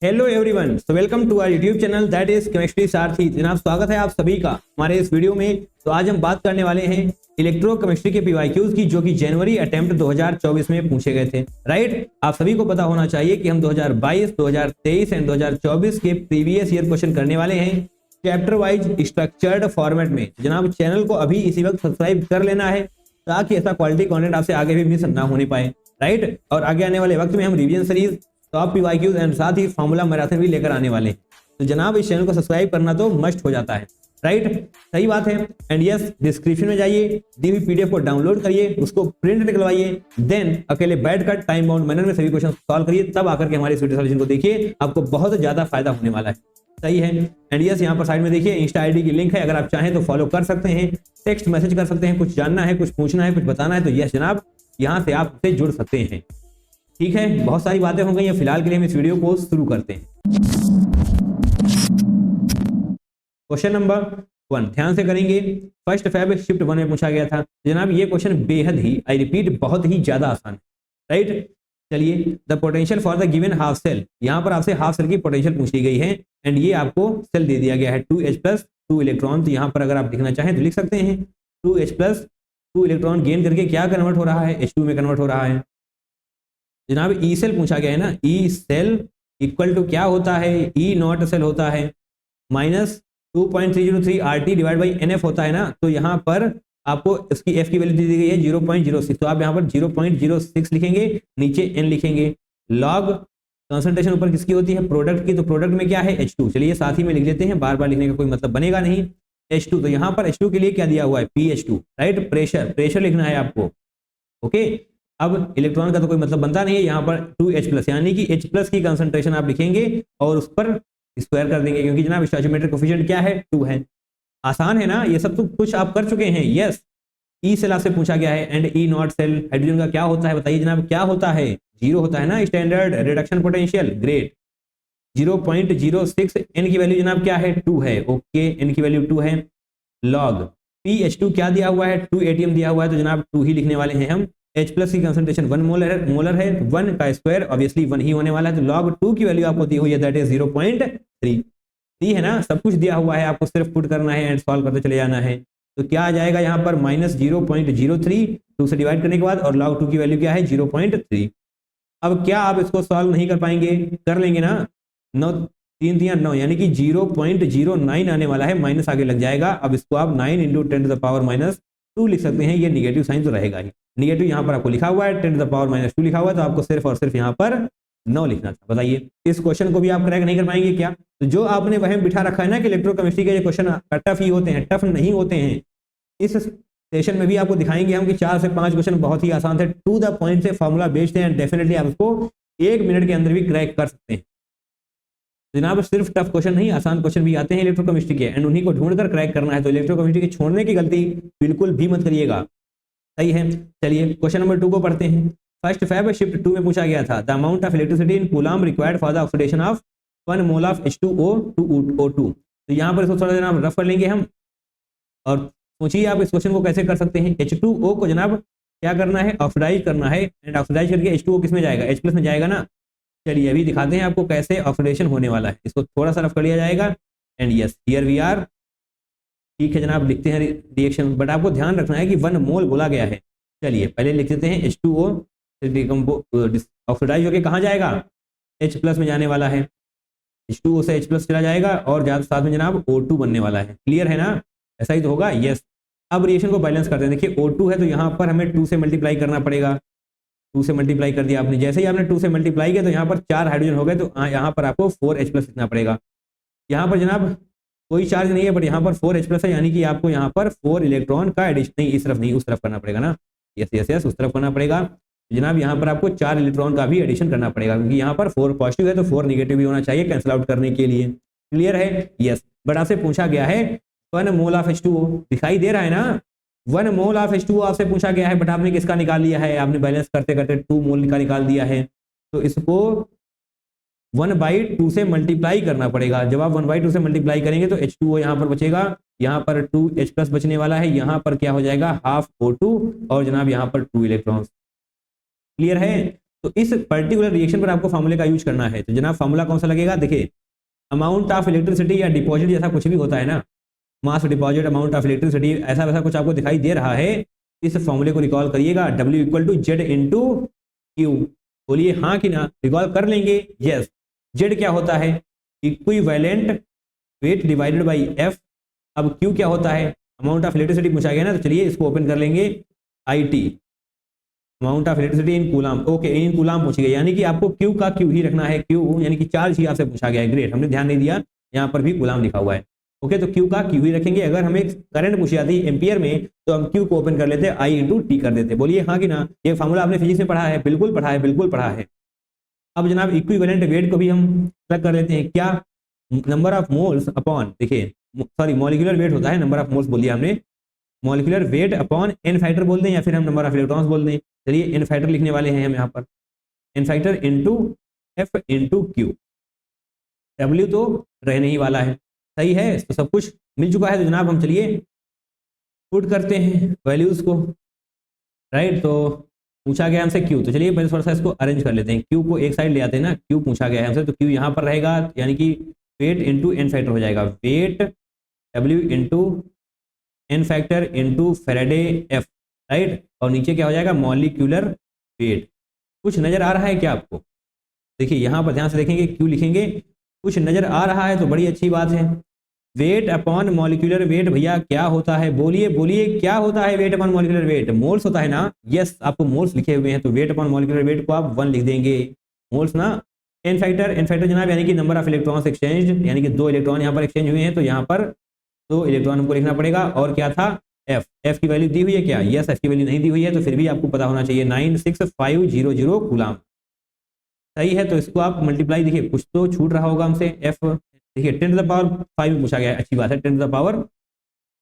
Hello everyone, so welcome to our YouTube channel that is chemistry Sarathi. जनाब स्वागत है आप सभी का हमारे इस वीडियो में। तो आज हम बात करने वाले हैं इलेक्ट्रोकेमिस्ट्री के पीवाईक्यूज की, जो कि जनवरी अटेम्प्ट 2024 में पूछे गए थे। राइट, आप सभी को पता होना चाहिए कि हम 2022, 2023 एंड 2024 के प्रीवियस ईयर क्वेश्चन करने वाले हैं चैप्टर वाइज स्ट्रक्चर्ड फॉर्मेट में। जनाब चैनल को अभी इसी वक्त सब्सक्राइब कर लेना है ताकि ऐसा क्वालिटी कंटेंट आपसे आगे भी मिस ना होने पाए। राइट, और आगे आने वाले वक्त में हम revision series, top PYQs and साथ ही फार्मूला मैराथन भी लेकर आने वाले हैं। तो जनाब इस चैनल को सब्सक्राइब करना तो मस्ट हो जाता है। राइट, सही बात है। एंड यस, डिस्क्रिप्शन में जाइए, दी हुई पीडीएफ को डाउनलोड करिए, उसको प्रिंट निकलवाइए, देन अकेले बैठकर टाइम बाउंड मैनर में सभी क्वेश्चन सॉल्व करिए, तब आकर के हमारे इस वीडियो सॉल्यूशन को देखिए, आपको बहुत ज्यादा फायदा होने वाला है। सही है। एंड यस, यहाँ पर साइड में देखिए इंस्टा आईडी की लिंक है, अगर आप चाहें तो फॉलो कर सकते हैं, टेक्स्ट मैसेज कर सकते हैं, कुछ जानना है, कुछ पूछना है, कुछ बताना है तो यस जनाब, यहाँ से आप उससे जुड़ सकते हैं। ठीक है, बहुत सारी बातें हो गई हैं, फिलहाल के लिए हम इस वीडियो को शुरू करते हैं। क्वेश्चन नंबर 1 ध्यान से करेंगे। फर्स्ट फेब शिफ्ट 1 में पूछा गया था। जनाब ये क्वेश्चन बेहद ही, आई रिपीट, बहुत ही ज्यादा आसान है। राइट, चलिए, the potential for the given half cell, यहाँ पर आपसे हाफ सेल की पोटेंशियल पूछी गई है एंड ये आपको सेल दे दिया गया है 2H प्लस 2 इलेक्ट्रॉन। तो यहाँ पर अगर आप लिखना चाहें तो लिख सकते हैं 2H प्लस 2 इलेक्ट्रॉन गेन करके क्या कन्वर्ट हो रहा है, H2 में कन्वर्ट हो रहा है। जनाब ई सेल पूछा गया है ना, ई सेल इक्वल टू क्या होता है, ई नॉट सेल होता है minus 2.303 RT divide by NF होता है ना। तो यहाँ पर आपको इसकी F की वैल्यू दी गई है 0.06, तो आप यहाँ पर 0.06 लिखेंगे, नीचे N लिखेंगे। लॉग कंसंट्रेशन ऊपर किसकी होती है, प्रोडक्ट की, तो प्रोडक्ट में क्या है H2। चलिए साथ ही में लिख लेते हैं, बार बार लिखने का कोई मतलब बनेगा नहीं। H2, तो यहाँ पर H2 के लिए क्या दिया हुआ है, PH2। राइट, प्रेशर लिखना है आपको। ओके, अब इलेक्ट्रॉन का तो कोई मतलब बनता नहीं है, यहाँ पर 2H प्लस यानी कि H प्लस की कंसंट्रेशन आप लिखेंगे और उस पर स्क्वायर कर देंगे, क्योंकि जनाब स्टोइचियोमेट्रिक कोफिशिएंट क्या है, 2 है। आसान है ना, ये सब तो कुछ आप कर चुके हैं। यस, ई सेल आपसे पूछा गया है and E naught cell, hydrogen का क्या होता है बताइए जनाब, क्या होता है, 0 होता है ना, standard reduction potential. Great, 0.06, n की वैल्यू जनाब क्या है, 2 है। ओके, एन की वैल्यू 2 है। लॉग PH2 क्या दिया हुआ है, 2 ATM दिया हुआ है, तो जनाब 2 ही लिखने वाले हैं हम। H प्लस की कंसंट्रेशन 1 मोलर है, 1 का स्क्वायर ऑब्वियसली 1 ही होने वाला है, तो लॉग 2 की वैल्यू आपको दी हुई है, दैट इज 0.3। दी है ना, सब कुछ दिया हुआ है, आपको सिर्फ पुट करना है एंड सॉल्व करते चले जाना है। तो क्या आ जाएगा यहाँ पर, माइनस 0.03, 2 से डिवाइड करने के बाद, और लॉग 2 की वैल्यू क्या है, 0.3। अब क्या आप इसको सॉल्व नहीं कर पाएंगे, कर लेंगे ना, 9 3 3 9 यानी कि 0.09 आने वाला है, माइनस आगे लग जाएगा। अब इसको आप 9 × 10⁻²2 लिख सकते हैं, ये निगेटिव साइन तो रहेगा ही। निगेटिव यहाँ पर आपको लिखा हुआ है, 10⁻² लिखा हुआ है, तो आपको सिर्फ और सिर्फ यहाँ पर 9 लिखना था। बताइए, इस क्वेश्चन को भी आप क्रैक नहीं कर पाएंगे क्या? तो जो आपने वहम बिठा रखा है ना कि इलेक्ट्रोकेमिस्ट्री के क्वेश्चन टफ ही होते हैं, टफ नहीं होते हैं, इस सेशन में भी आपको दिखाएंगे हम कि 4 से 5 क्वेश्चन बहुत ही आसान थे, टू द पॉइंट से फॉर्मूला बेस्ड हैं, एंड डेफिनेटली आप उसको 1 मिनट के अंदर भी क्रैक कर सकते हैं। जनाब सिर्फ टफ क्वेश्चन नहीं, आसान क्वेश्चन भी आते हैं इलेक्ट्रोकेमिस्ट्री के, एंड उन्हीं को ढूंढकर क्रैक करना है। तो इलेक्ट्रोकेमिस्ट्री की छोड़ने की गलती बिल्कुल भी मत करिएगा। सही है। चलिए क्वेश्चन नंबर 2 को पढ़ते हैं। फर्स्ट फेब शिफ्ट 2 में पूछा गया था, the amount of electricity in coulomb required for the oxidation of 1 mole of H2O to O2। तो यहाँ पर इसको थोड़ा जनाब रफ कर लेंगे हम, और सोचिए आप इस क्वेश्चन को कैसे कर सकते हैं। H2O को जनाब क्या करना है, ऑक्सीडाइज करना है, एंड ऑक्सीडाइज करके H2O किस में जाएगा, H प्लस में जाएगा ना। चलिए अभी दिखाते हैं आपको कैसे ऑक्सीडेशन होने वाला है, इसको थोड़ा सा रफ कर लिया जाएगा। And yes, here we are. ठीक है जनाब, लिखते हैं रिएक्शन, बट आपको ध्यान रखना है कि 1 मोल बोला गया है। चलिए पहले लिख देते हैं H2O ऑक्सीडाइज होकर कहाँ जाएगा, H प्लस में जाने वाला है, H2O से H प्लस चला जाएगा और साथ में जनाब O2 बनने वाला है। क्लियर है ना, ऐसा ही तो होगा। यस, अब रिएक्शन को बैलेंस करते हैं। देखिए O2 है तो यहाँ पर हमें 2 से मल्टीप्लाई करना पड़ेगा, 2 से मल्टीप्लाई कर दिया आपने, जैसे ही आपने 2 से मल्टीप्लाई किया तो यहाँ पर 4 हाइड्रोजन हो गए, तो यहाँ पर आपको 4H प्लस लिखना पड़ेगा। यहाँ पर जनाब कोई चार्ज नहीं है, बट यहाँ पर 4H प्लस है, यानी कि आपको यहाँ पर 4 इलेक्ट्रॉन का एडिशन, नहीं इस तरफ नहीं, उस तरफ करना पड़ेगा ना। यस यस यस, उस तरफ करना पड़ेगा जनाब। यहाँ पर आपको 4 इलेक्ट्रॉन का भी एडिशन करना पड़ेगा, क्योंकि यहाँ पर 4 पॉजिटिव है तो 4 निगेटिव भी होना चाहिए कैंसिल आउट करने के लिए। क्लियर है। यस, बट आपसे पूछा गया है 1 मोल ऑफ H2O, दिखाई दे रहा है ना, 1 मोल ऑफ H2O आपसे पूछा गया है, बट आपने किसका निकाल लिया है, आपने बैलेंस करते करते 2 मोल का निकाल दिया है। तो इसको 1/2 से मल्टीप्लाई करना पड़ेगा। जब आप 1/2 से मल्टीप्लाई करेंगे तो H2O यहाँ पर बचेगा, यहाँ पर 2H प्लस बचने वाला है, यहाँ पर क्या हो जाएगा, हाफ O2, और जनाब यहाँ पर 2 इलेक्ट्रॉन्स। क्लियर है। तो इस पर्टिकुलर रिएक्शन पर आपको फार्मूले का यूज करना है। तो जनाब फार्मूला कौन सा लगेगा, देखिए अमाउंट ऑफ इलेक्ट्रिसिटी या डिपॉजिट जैसा कुछ भी होता है ना, मास डिपॉजिट, अमाउंट ऑफ इलेक्ट्रिसिटी, ऐसा वैसा कुछ आपको दिखाई दे रहा है, इस फॉर्मूले को रिकॉल करिएगा, W equal to Z into Q. बोलिए हाँ कि ना, रिकॉल कर लेंगे, यस। जेड क्या होता है, equivalent weight divided by F. अब क्यू क्या होता है, अमाउंट ऑफ इलेक्ट्रिसिटी पूछा गया ना, तो चलिए इसको ओपन कर लेंगे, IT amount of electricity in coulomb. Okay, in coulomb पूछ गया, यानी कि आपको क्यू का क्यू ही रखना है, क्यू यानी कि चार्ज ही आपसे पूछा गया है। ग्रेट, हमने ध्यान नहीं दिया, यहाँ पर भी कूलाम लिखा हुआ है। ओके, तो क्यू का क्यू ही रखेंगे। अगर हमें करंट पूछी जाती है एम्पियर में, तो हम क्यू को ओपन कर लेते हैं, I इंटू टी कर देते। बोलिए हाँ कि ना, ये फार्मूला आपने फिजिक्स में पढ़ा है, बिल्कुल पढ़ा है, बिल्कुल पढ़ा है। अब जनाब इक्विवेलेंट वेट को भी हम अलग कर लेते हैं, क्या, नंबर ऑफ मोल्स अपॉन, देखिए सॉरी मॉलिक्यूलर वेट होता है, नंबर ऑफ मोल्स बोल दिया हमने, molecular weight upon n factor बोल दें, या फिर हम नंबर ऑफ इलेक्ट्रॉन्स बोल दें। चलिए एन फैक्टर लिखने वाले हैं हम यहाँ पर, n factor into F into Q. W तो रहने ही वाला है, सही है, तो सब कुछ मिल चुका है। तो जनाब हम चलिए पुट करते हैं वैल्यूज को, राइट। तो पूछा गया हमसे क्यू, तो चलिए पहले थोड़ा सा इसको अरेंज कर लेते हैं, क्यू को एक साइड ले आते हैं ना, क्यू पूछा गया है हमसे, तो क्यू यहाँ पर रहेगा, यानी कि वेट इंटू एन फैक्टर हो जाएगा, weight W into n factor into Faraday F, right. और नीचे क्या हो जाएगा, मॉलिक्यूलर वेट। कुछ नजर आ रहा है क्या आपको, देखिए यहाँ पर ध्यान से देखेंगे, क्यू लिखेंगे, कुछ नजर आ रहा है तो बड़ी अच्छी बात है। वेट अपॉन मॉलिक्यूलर वेट भैया क्या होता है, बोलिए बोलिए क्या होता है, weight upon molecular weight, moles होता है ना, यस आपको मोल्स लिखे हुए हैं, तो वेट अपॉन मॉलिक्यूलर वेट को आप 1 लिख देंगे, मोल्स ना। एन फैक्टर जनाब यानी कि नंबर ऑफ इलेक्ट्रॉन्स एक्सचेंज, यानी कि 2 इलेक्ट्रॉन यहाँ पर एक्सचेंज हुए हैं, तो यहाँ पर 2 इलेक्ट्रॉन हमको लिखना पड़ेगा। और क्या था, एफ की वैल्यू दी हुई है क्या, यस एफ की वैल्यू नहीं दी हुई है, तो फिर भी आपको पता होना चाहिए 96500 कूलाम, सही है। तो इसको आप मल्टीप्लाई, देखिए कुछ तो छूट रहा होगा हमसे, एफ देखिए 10 टू द पावर 5 में पूछा गया है, अच्छी बात है, 10 टू द पावर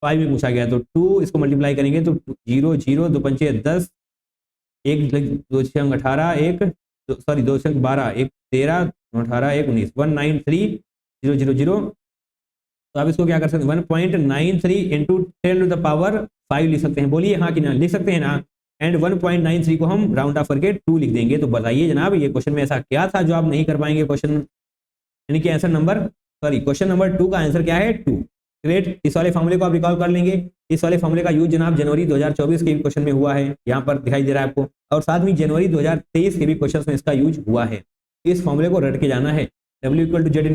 5 में पूछा गया है, तो 2 इसको मल्टीप्लाई करेंगे तो 0 0 2 पंचे 10, 1 2 6 18, 1 सॉरी 2 6 12, 1 13, 18 1 19, 193000। तो आप इसको क्या कर सकते हैं, 1.93 इंटू 10 टू द पावर 5 लिख सकते हैं, बोलिए हाँ कि ना, लिख सकते हैं ना। एंड 1.93 को हम राउंड ऑफ करके 2 लिख देंगे। तो बताइए जनाब ये क्वेश्चन में ऐसा क्या था जो आप नहीं कर पाएंगे, क्वेश्चन यानी कि answer number, sorry question number 2 का आंसर क्या है, 2। ग्रेट, इस वाले फॉर्मूले को आप रिकॉल कर लेंगे। इस वाले फॉर्मूले का यूज जनाब जनवरी 2024 के भी क्वेश्चन में हुआ है, यहाँ पर दिखाई दे रहा है आपको, और साथ में जनवरी 2023 के भी क्वेश्चन में इसका यूज हुआ है। इस फॉर्मूले को रट के जाना है, W equal to Z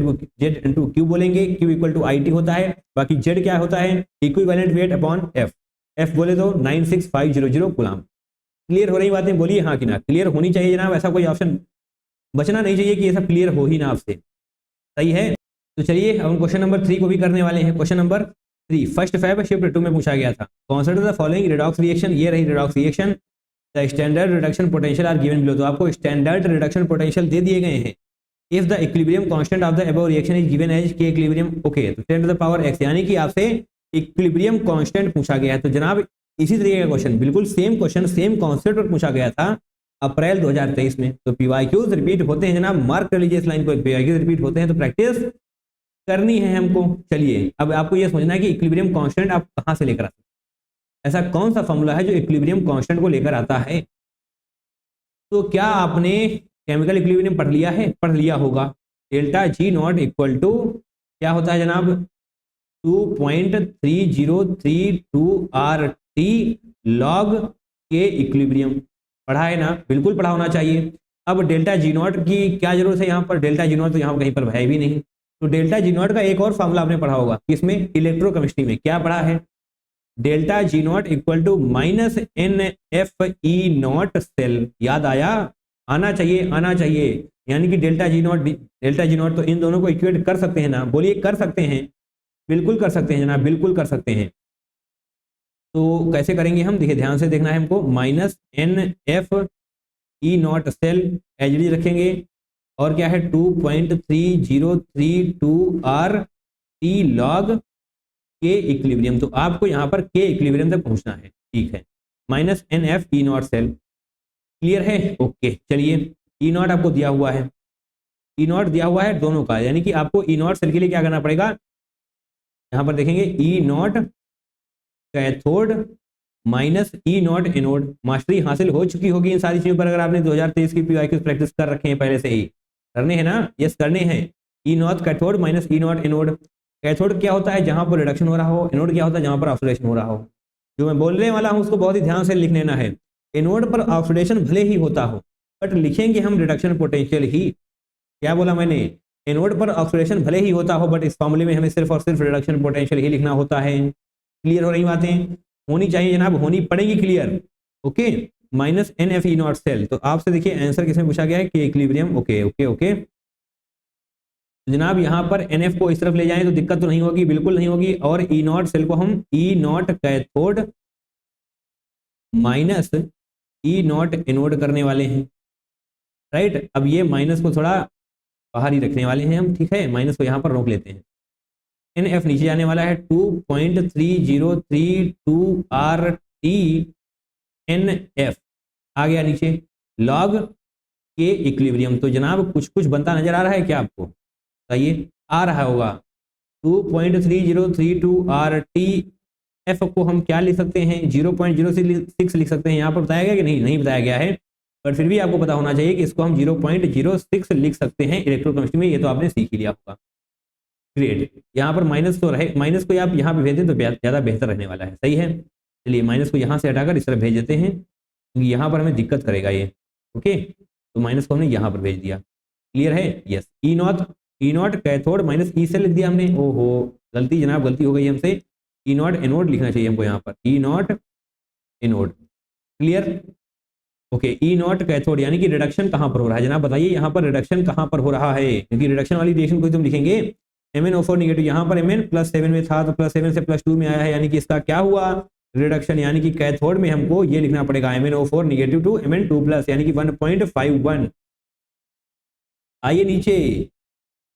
into Q बोलेंगे, क्यू इक्वल टू IT होता है, बाकी जेड क्या होता है, इक्विवेलेंट वेट अपॉन एफ बोले तो 96500 कूलाम। क्लियर हो रही बातें, बोलिए हाँ कि ना, क्लियर होनी चाहिए जनाब, ऐसा कोई ऑप्शन बचना नहीं चाहिए कि ये सब क्लियर हो ही ना आपसे, सही है। तो चलिए अब हम क्वेश्चन नंबर 3 को भी करने वाले हैं। Question number 3 first Feb shift 2 में पूछा गया था, consider the following redox reaction, ये रही redox reaction, the standard reduction potential are given below. तो आपको स्टैंडर्ड रिडक्शन पोटेंशियल दे दिए गए हैं। If the equilibrium constant of the above reaction is given as K equilibrium, okay, तो 10 to the power x, यानी कि आपसे इक्विलिब्रियम कांस्टेंट पूछा गया है। तो जनाब इसी तरीके का क्वेश्चन, बिल्कुल सेम क्वेश्चन सेम कॉन्सेप्ट पर पूछा गया था अप्रैल 2023 में। तो पीवाईक्यूज रिपीट होते हैं जनाब, मार्क कर लीजिए इस लाइन को, पीवाईक्यूज रिपीट होते हैं तो प्रैक्टिस करनी है हमको। चलिए अब आपको यह समझना है कि इक्विलिब्रियम कांस्टेंट आप कहां से लेकर आते हैं, ऐसा कौन सा फॉर्मूला है जो इक्विलिब्रियम कांस्टेंट को लेकर आता है। तो क्या आपने केमिकल इक्विलिब्रियम पढ़ लिया है, पढ़ लिया होगा। Delta G naught equal to क्या होता है जनाब, 2.3032 RT लॉग के इक्विलिब्रियम, पढ़ा है ना, बिल्कुल पढ़ा होना चाहिए। अब डेल्टा जी नॉट की क्या जरूरत है यहाँ पर, डेल्टा जी नॉट तो यहाँ कहीं पर है भी नहीं। तो डेल्टा जी नॉट का एक और फॉर्मूला आपने पढ़ा होगा, किसमें, इलेक्ट्रोकेमिस्ट्री में। क्या पढ़ा है, delta G naught equal to -NFE naught cell, याद आया, आना चाहिए आना चाहिए। यानी कि डेल्टा जी नॉट तो इन दोनों को इक्वेट कर सकते हैं ना, बोलिए कर सकते हैं, बिल्कुल कर सकते हैं जनाब, बिल्कुल कर सकते हैं। तो कैसे करेंगे हम, देखिए ध्यान से देखना है हमको, -NFE नॉट सेल एचडी रखेंगे, और क्या है 2.3032 RT लॉग के इक्विलिब्रियम। तो आपको यहाँ पर के इक्विलिब्रियम तक पहुंचना है, ठीक है, -NFE नॉट सेल, क्लियर है, ओके। चलिए ई नॉट आपको दिया हुआ है, ई नॉट दिया हुआ है दोनों का, यानी कि आपको ई नॉट सेल के लिए क्या करना पड़ेगा, यहाँ पर देखेंगे E naught cathode minus E naught anode. Mastery हासिल हो चुकी होगी इन सारी चीजों पर अगर आपने 2023 की पीवाईक्यू प्रैक्टिस कर रखे हैं पहले से ही। करने हैं ना? यस करने हैं। E naught cathode minus E naught anode. Cathode क्या होता है? जहां पर रिडक्शन हो रहा हो। एनोड क्या होता है? जहां पर ऑक्सीडेशन हो रहा हो। जो मैं बोलने वाला हूं उसको बहुत ही ध्यान से लिख लेना है। एनोड पर ऑक्सीडेशन भले ही होता हो बट लिखेंगे हम रिडक्शन पोटेंशियल ही। क्या बोला मैंने? एनोड पर ऑक्सीडेशन भले ही होता हो बट इस फॉर्मूले में हमें सिर्फ और सिर्फ रिडक्शन पोटेंशियल ही लिखना होता है। क्लियर हो रही बातें? होनी चाहिए जनाब, होनी पड़ेगी clear. Okay, minus n F E naught cell. तो आपसे देखिए आंसर किसमें पूछा गया है? के इक्विलिब्रियम। Okay okay okay. जनाब यहाँ पर एन एफ को इस तरफ ले जाएं तो दिक्कत तो नहीं होगी, बिल्कुल नहीं होगी। और ई नॉट सेल को हम E naught cathode minus E naught anode करने वाले हैं। राइट, अब ये माइनस को थोड़ा बाहर ही रखने वाले हैं हम। ठीक है, माइनस को यहाँ पर रोक लेते हैं। एन एफ नीचे जाने वाला है 2.3032 आर टी एन एफ आ गया नीचे। लॉग के इक्विलिब्रियम। तो जनाब कुछ कुछ बनता नजर आ रहा है क्या आपको? बताइए, आ रहा होगा। 2.3032 आर टी एफ को हम क्या लिख सकते हैं? 0.06 लिख सकते हैं। यहाँ पर बताया गया कि नहीं? नहीं बताया गया है, पर फिर भी आपको पता होना चाहिए कि इसको हम 0.06 लिख सकते हैं इलेक्ट्रोकेमिस्ट्री में। ये तो आपने सीख ही लिया होगा। ग्रेट। यहाँ पर माइनस तो रहे, माइनस को आप यहाँ पे भेज दें तो ज़्यादा बेहतर रहने वाला है। सही है, चलिए माइनस को यहाँ से हटाकर इस तरह भेज देते हैं क्योंकि यहाँ पर हमें दिक्कत करेगा ये। ओके, तो माइनस को हमने यहाँ पर भेज दिया। क्लियर है? Yes. E naught cathode minus E से लिख दिया हमने। ओहो, गलती जनाब, गलती हो गई हमसे। ई नॉट एनोड लिखना चाहिए हमको यहाँ पर। E naught anode. Clear? Okay, E naught cathode यानी कि रिडक्शन कहाँ पर हो रहा है जनाब? बताइए यहाँ पर रिडक्शन कहाँ पर हो रहा है? क्योंकि रिडक्शन वाली रिएक्शन को तुम लिखेंगे MnO4 निगेटिव। यहाँ पर Mn +7 में था तो +7 से +2 में आया है, यानी कि इसका क्या हुआ? रिडक्शन। यानी कि कैथोड में हमको ये लिखना पड़ेगा MnO4 निगेटिव टू Mn2+, यानी कि 1.51। आइए नीचे,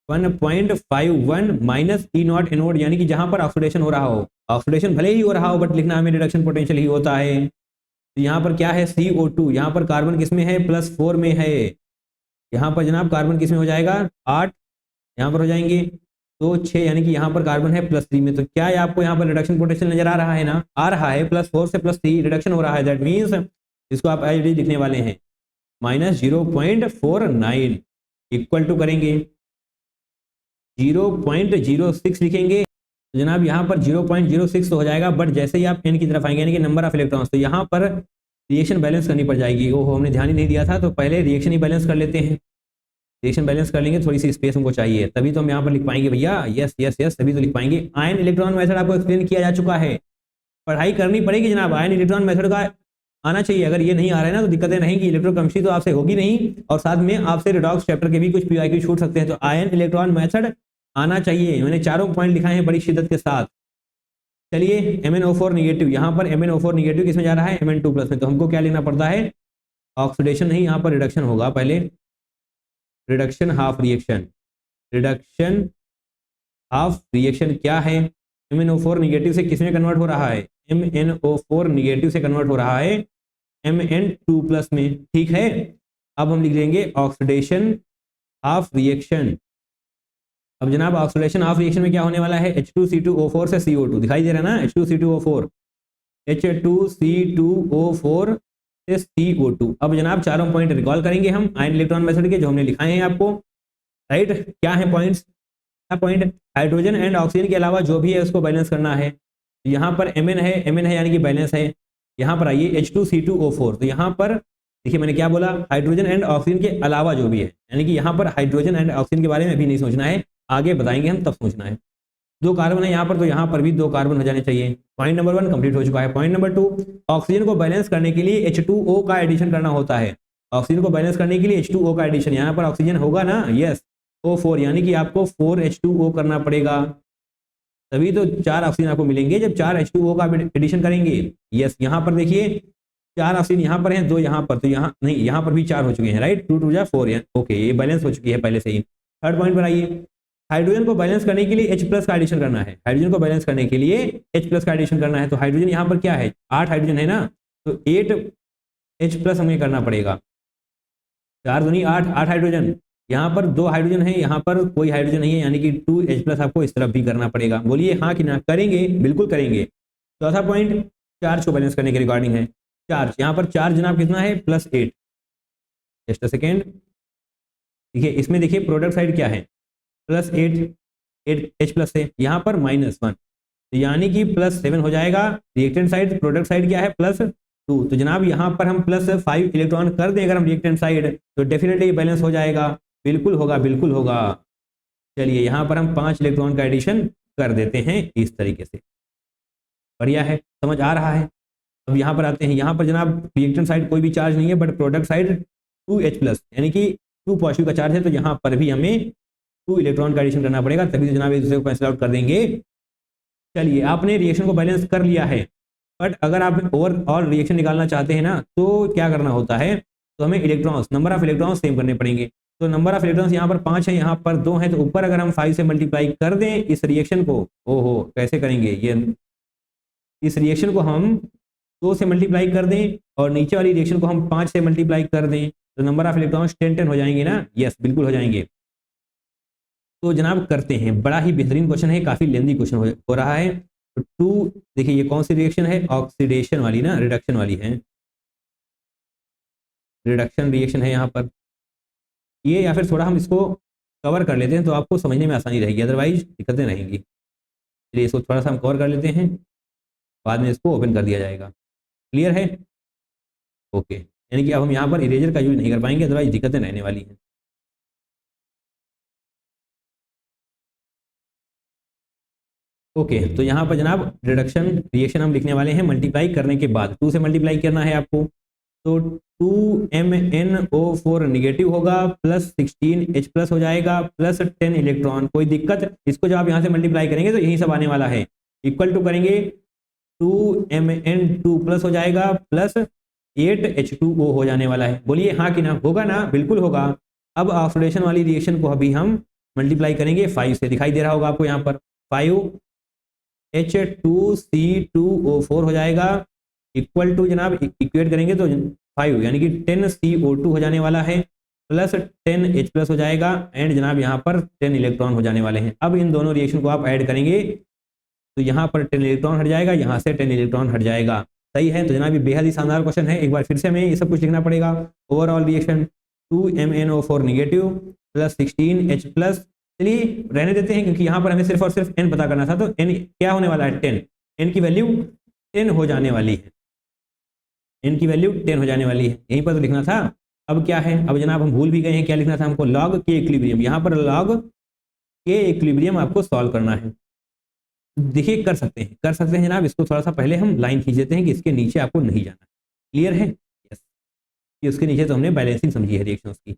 1.51 माइनस ई नॉट एनोड, यानी कि जहां पर ऑक्सीडेशन हो रहा हो। ऑक्सीडेशन भले ही हो रहा हो बट लिखना हमें रिडक्शन पोटेंशियल ही होता है। तो यहाँ पर क्या है? CO2। यहाँ पर कार्बन किस में है? +4 में है। यहाँ पर जनाब कार्बन किस में हो जाएगा? 8 यहाँ पर हो जाएंगे, तो 6, यानी कि यहाँ पर कार्बन है +3 में। तो क्या है आपको यहाँ पर रिडक्शन पोटेंशियल नजर आ रहा है ना? आ रहा है। +4 से +3 रिडक्शन हो रहा है। दैट मीन्स इसको आप एज लिखने वाले हैं -0.49 इक्वल टू करेंगे 0.06 लिखेंगे। तो जनाब यहाँ पर 0.06 तो हो जाएगा, बट जैसे ही आप n की तरफ आएंगे यानी कि नंबर ऑफ इलेक्ट्रॉन्स, तो यहाँ पर रिएक्शन बैलेंस करनी पड़ जाएगी। ओहो, हमने ध्यान ही नहीं दिया था। तो पहले रिएक्शन ही बैलेंस कर लेते हैं। रिएक्शन बैलेंस कर लेंगे, थोड़ी सी स्पेस हमको चाहिए, तभी तो हम यहाँ पर लिख पाएंगे भैया। यस यस यस, तभी तो लिख पाएंगे। आयन इलेक्ट्रॉन मेथड आपको एक्सप्लेन किया जा चुका है, पढ़ाई करनी पड़ेगी जनाब। आयन इलेक्ट्रॉन मेथड का आना चाहिए। अगर ये नहीं आ रहा है ना तो दिक्कतें रहेंगी, इलेक्ट्रोकेमिस्ट्री तो आपसे होगी नहीं, और साथ में आपसे रिडॉक्स चैप्टर के भी कुछ पीवाईक्यू छूट सकते हैं। तो आयन इलेक्ट्रॉन मेथड आना चाहिए। मैंने चारों पॉइंट लिखाए हैं बड़ी शिद्दत के साथ। चलिए, MnO4 निगेटिव, यहाँ पर MnO4 निगेटिव किसमें जा रहा है? Mn2+ में। तो हमको क्या लेना पड़ता है? ऑक्सीडेशन नहीं, यहाँ पर रिडक्शन होगा पहले। Reduction half reaction. Reduction half reaction क्या है? MnO4 निगेटिव से किसमें कन्वर्ट हो रहा है? MnO4 निगेटिव से कन्वर्ट हो रहा है Mn2+ में। ठीक है, अब हम लिख देंगे ऑक्सीडेशन हाफ रिएक्शन। अब जनाब ऑक्सीडेशन हाफ रिएक्शन में क्या होने वाला है? H2C2O4 से CO2, दिखाई दे रहा है ना? H2C2O4 H2C2O4 से CO2। अब जनाब चारों पॉइंट रिकॉल करेंगे हम आयन इलेक्ट्रॉन मेथड के, जो हमने लिखाए हैं आपको। राइट, क्या है पॉइंट्स? क्या पॉइंट? हाइड्रोजन एंड ऑक्सीजन के अलावा जो भी है उसको बैलेंस करना है। तो यहाँ पर Mn है यानी कि बैलेंस है। यहाँ पर आइए H2C2O4, तो यहाँ पर देखिए मैंने क्या बोला? हाइड्रोजन एंड ऑक्सीजन के अलावा जो भी है, यानी कि यहाँ पर हाइड्रोजन एंड ऑक्सीजन के बारे में अभी नहीं सोचना है, आगे बताएंगे हम तब सोचना है। 2 कार्बन है यहाँ पर, तो यहाँ पर भी 2 कार्बन हो जाने चाहिए। पॉइंट नंबर 1 कंप्लीट हो चुका है। पॉइंट नंबर 2, ऑक्सीजन को बैलेंस करने के लिए H2O का एडिशन करना होता है। ऑक्सीजन को बैलेंस करने के लिए H2O का एडिशन, यहाँ पर ऑक्सीजन होगा ना? यस, O4, यानी कि आपको 4H2O करना पड़ेगा, तभी तो 4 ऑक्सीजन आपको मिलेंगे जब 4 H2O का एडिशन करेंगे। यस, यहाँ पर देखिए 4 ऑक्सीजन यहाँ पर हैं, 2 यहाँ पर, तो यहाँ नहीं, यहाँ पर भी 4 हो चुके हैं। राइट, 2 2 जा 4। ओके, ये बैलेंस हो चुकी है पहले से ही। थर्ड पॉइंट पर आइए, हाइड्रोजन को बैलेंस करने के लिए H+ का एडिशन करना है। हाइड्रोजन को बैलेंस करने के लिए H+ का एडिशन करना है। तो हाइड्रोजन यहाँ पर क्या है? 8 हाइड्रोजन है ना, तो 8H+ हमें करना पड़ेगा। 4 दूनी 8, 8 हाइड्रोजन। यहाँ पर 2 हाइड्रोजन है, यहाँ पर कोई हाइड्रोजन नहीं है, यानी कि 2H+ आपको इस तरफ भी करना पड़ेगा। बोलिए हाँ कि ना? करेंगे, बिल्कुल करेंगे। चौथा पॉइंट, चार्ज को बैलेंस करने के रिगार्डिंग है। चार्ज, यहाँ पर चार्ज जनाब कितना है, +8। जस्ट अ सेकेंड, देखिए इसमें देखिए प्रोडक्ट साइड क्या है, +8, 8 H प्लस है, यहाँ पर -1, तो यानी कि +7 हो जाएगा। रिएक्टेंट साइड, प्रोडक्ट साइड क्या है, +2, तो जनाब यहाँ पर हम +5 इलेक्ट्रॉन कर दें अगर हम रिएक्टेंट साइड, तो डेफिनेटली बैलेंस हो जाएगा। बिल्कुल होगा, बिल्कुल होगा। चलिए यहाँ पर हम 5 इलेक्ट्रॉन का एडिशन कर देते हैं इस तरीके से। बढ़िया है, समझ आ रहा है। अब यहाँ पर आते हैं, यहाँ पर जनाब रिएक्टेंट साइड कोई भी चार्ज नहीं है, but product side 2H plus, यानी कि 2 पॉजिटिव का चार्ज है, तो यहाँ पर भी हमें 2 इलेक्ट्रॉन का एडिशन करना पड़ेगा, तभी तो जनाब एक दूसरे को कैंसिल आउट कर देंगे। चलिए आपने रिएक्शन को बैलेंस कर लिया है, बट अगर आप ओवरऑल रिएक्शन निकालना चाहते हैं ना, तो क्या करना होता है, तो हमें electrons, number of electrons same करने पड़ेंगे। तो नंबर ऑफ इलेक्ट्रॉन्स यहाँ पर 5 है, यहाँ पर 2 है, तो ऊपर अगर हम 5 से मल्टीप्लाई कर दें इस रिएक्शन को, ओहो कैसे करेंगे ये, इस रिएक्शन को हम 2 से मल्टीप्लाई कर दें और नीचे वाली रिएक्शन को हम 5 से मल्टीप्लाई कर दें, तो नंबर ऑफ इलेक्ट्रॉन्स 10 हो जाएंगे ना। यस, बिल्कुल हो जाएंगे। तो जनाब करते हैं, बड़ा ही बेहतरीन क्वेश्चन है, काफी लेंदी क्वेश्चन हो रहा है। तो 2, देखिए ये कौन सी रिएक्शन है, ऑक्सीडेशन वाली ना, रिडक्शन वाली है, रिडक्शन रिएक्शन है यहाँ पर ये, या फिर थोड़ा हम इसको कवर कर लेते हैं तो आपको समझने में आसानी रहेगी, अदरवाइज दिक्कतें रहेंगी। चलिए इसको थोड़ा सा हम कवर कर लेते हैं, बाद में इसको ओपन कर दिया जाएगा। क्लियर है, ओके। यानी कि अब हम यहाँ पर इरेजर का यूज नहीं कर पाएंगे, अदरवाइज दिक्कतें रहने वाली हैं। ओके, तो यहाँ पर जनाब रिडक्शन रिएक्शन हम लिखने वाले हैं मल्टीप्लाई करने के बाद, 2 से मल्टीप्लाई करना है आपको, तो 2MnO4 निगेटिव होगा, +16H प्लस हो जाएगा, +10 इलेक्ट्रॉन। कोई दिक्कत, इसको जब आप यहाँ से मल्टीप्लाई करेंगे तो यही सब आने वाला है, इक्वल टू करेंगे 2Mn2 प्लस हो जाएगा, +8H2O हो जाने वाला है। बोलिए हाँ कि ना, होगा ना, बिल्कुल होगा। अब ऑक्सीडेशन वाली रिएक्शन को अभी हम मल्टीप्लाई करेंगे 5 से, दिखाई दे रहा होगा आपको यहाँ पर, 5H2C2O4 हो जाएगा, इक्वल टू जनाब इक्वेट करेंगे तो 5 यानी कि 10CO2 हो जाने वाला है, +10H प्लस हो जाएगा, एंड जनाब यहाँ पर 10 इलेक्ट्रॉन हो जाने वाले हैं। अब इन दोनों रिएक्शन को आप ऐड करेंगे तो यहाँ पर 10 इलेक्ट्रॉन हट जाएगा, यहाँ से 10 इलेक्ट्रॉन हट जाएगा। सही है, तो जनाब ये बेहद ही शानदार क्वेश्चन है। एक बार फिर से हमें ये सब कुछ लिखना पड़ेगा। Overall reaction 2MnO4 negative +16H plus, चलिए रहने देते हैं क्योंकि यहाँ पर हमें सिर्फ और सिर्फ n पता करना था, तो n क्या होने वाला है, 10, n की वैल्यू 10 हो जाने वाली है, n की वैल्यू 10 हो जाने वाली है, यहीं पर तो लिखना था। अब क्या है, अब जनाब हम भूल भी गए हैं, क्या लिखना था हमको, लॉग के इक्विलिब्रियम, यहाँ पर लॉग के इक्विलिब्रियम आपको सॉल्व करना है। देखिए कर सकते हैं जनाब, इसको थोड़ा सा पहले हम लाइन खींच देते हैं कि इसके नीचे आपको नहीं जाना। क्लियर है, यस, कि उसके नीचे तो हमने बैलेंसिंग समझी है रिएक्शंस की।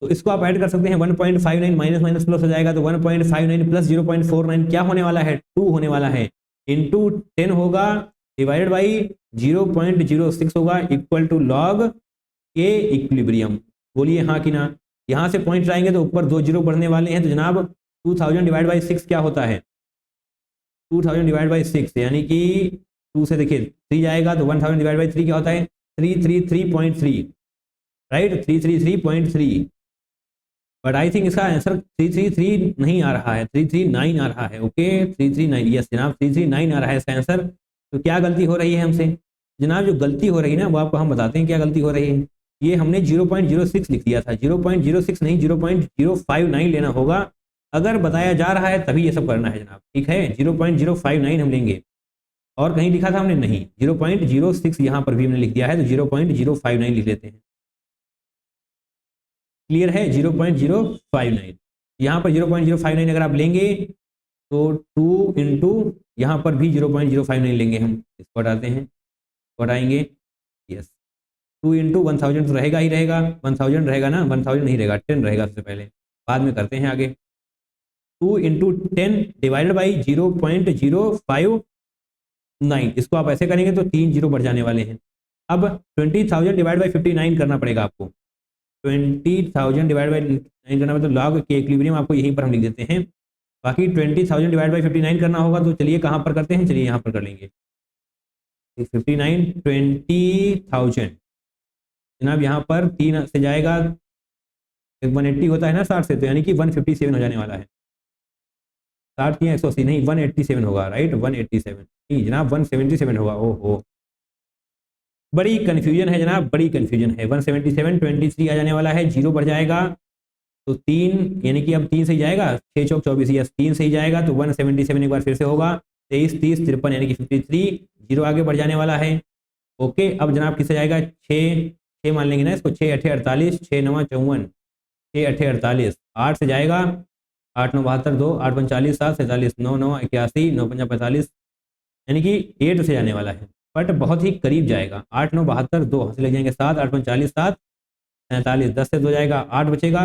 तो इसको आप ऐड कर सकते हैं, 1.59 माइनस माइनस प्लस हो जाएगा, तो 1.59 प्लस 0.49 क्या होने वाला है, 2 होने वाला है, इंटू 10 होगा, डिवाइडेड बाई 0.06 होगा, इक्वल टू लॉग के इक्विलिब्रियम। बोलिए हाँ कि ना। यहाँ से पॉइंट आएंगे तो ऊपर 2 जीरो बढ़ने वाले हैं, तो जनाब 2000 डिवाइड बाई 6 क्या होता है, 2000 डिवाइड बाई 6, यानी कि 2 से देखिए 3 जाएगा, तो 1000 डिवाइड बाई 3 क्या होता है, 333.3, राइट, 333.3। बट आई थिंक इसका आंसर 333 नहीं आ रहा है, 339 आ रहा है। ओके 339, यस जनाब 339 आ रहा है इसका आंसर। तो क्या गलती हो रही है हमसे जनाब, जो गलती हो रही है ना वो आपको हम बताते हैं क्या गलती हो रही है। ये हमने 0.06 लिख दिया था, 0.06 नहीं 0.059 लेना होगा। अगर बताया जा रहा है तभी ये सब करना है जनाब, ठीक है, 0.059 हम लेंगे, और कहीं लिखा था हमने नहीं, 0.06 यहाँ पर भी हमने लिख दिया है, तो 0.059 लिख लेते हैं। क्लियर है, 0.059, यहाँ पर 0.059 अगर आप लेंगे तो 2 इंटू यहाँ पर भी 0.059 लेंगे हम, इसको हटाते हैं, हटाएंगे, यस, 2 इंटू 1000 तो रहेगा ही रहेगा, 1000 रहेगा ना, 1000 नहीं रहेगा, 10 रहेगा सबसे पहले, बाद में करते हैं आगे। 2 इंटू 10 डिवाइडेड बाई 0.059, इसको आप ऐसे करेंगे तो 3 जीरो बढ़ जाने वाले हैं। अब 20,000 डिवाइड बाई 59 करना पड़ेगा आपको, 20,000 डिवाइड बाई 9 करना, मतलब लॉग के इक्विलिब्रियम आपको यहीं पर हम लिख देते हैं। बाकी 20,000 डिवाइड बाई 59 करना होगा, तो चलिए कहाँ पर करते हैं, चलिए यहाँ पर कर लेंगे 59, 20,000 जनाब, यहाँ पर 3 से जाएगा, 180 होता है ना 60 से, तो यानी कि 157 हो जाने वाला है, 60 या 180 नहीं 187 होगा, राइट, 187 नहीं जनाब 177 होगा, ओहो बड़ी कन्फ्यूजन है जनाब, बड़ी कन्फ्यूजन है। 177 23 आ जाने वाला है, 0 बढ़ जाएगा तो 3, यानी कि अब 3 से ही जाएगा, 6 चौक 24, यस 3 से ही जाएगा तो 177 एक बार फिर से होगा, 23 30 53 यानी कि 53, 0 आगे बढ़ जाने वाला है। ओके, अब जनाब किससे जाएगा, 6 मान लेंगे ना इसको, 6 8 48, 6 9 54, 6 8 48, 8 से जाएगा, 8 9 72, 2 8 45 7 47, 9 9 81, 9 5 45, यानी कि 8 से जाने वाला है, बट बहुत ही करीब जाएगा। 8 9 72, 2 से ले जाएंगे 7 8 45 7 47, 10 से 2 जाएगा, 8 बचेगा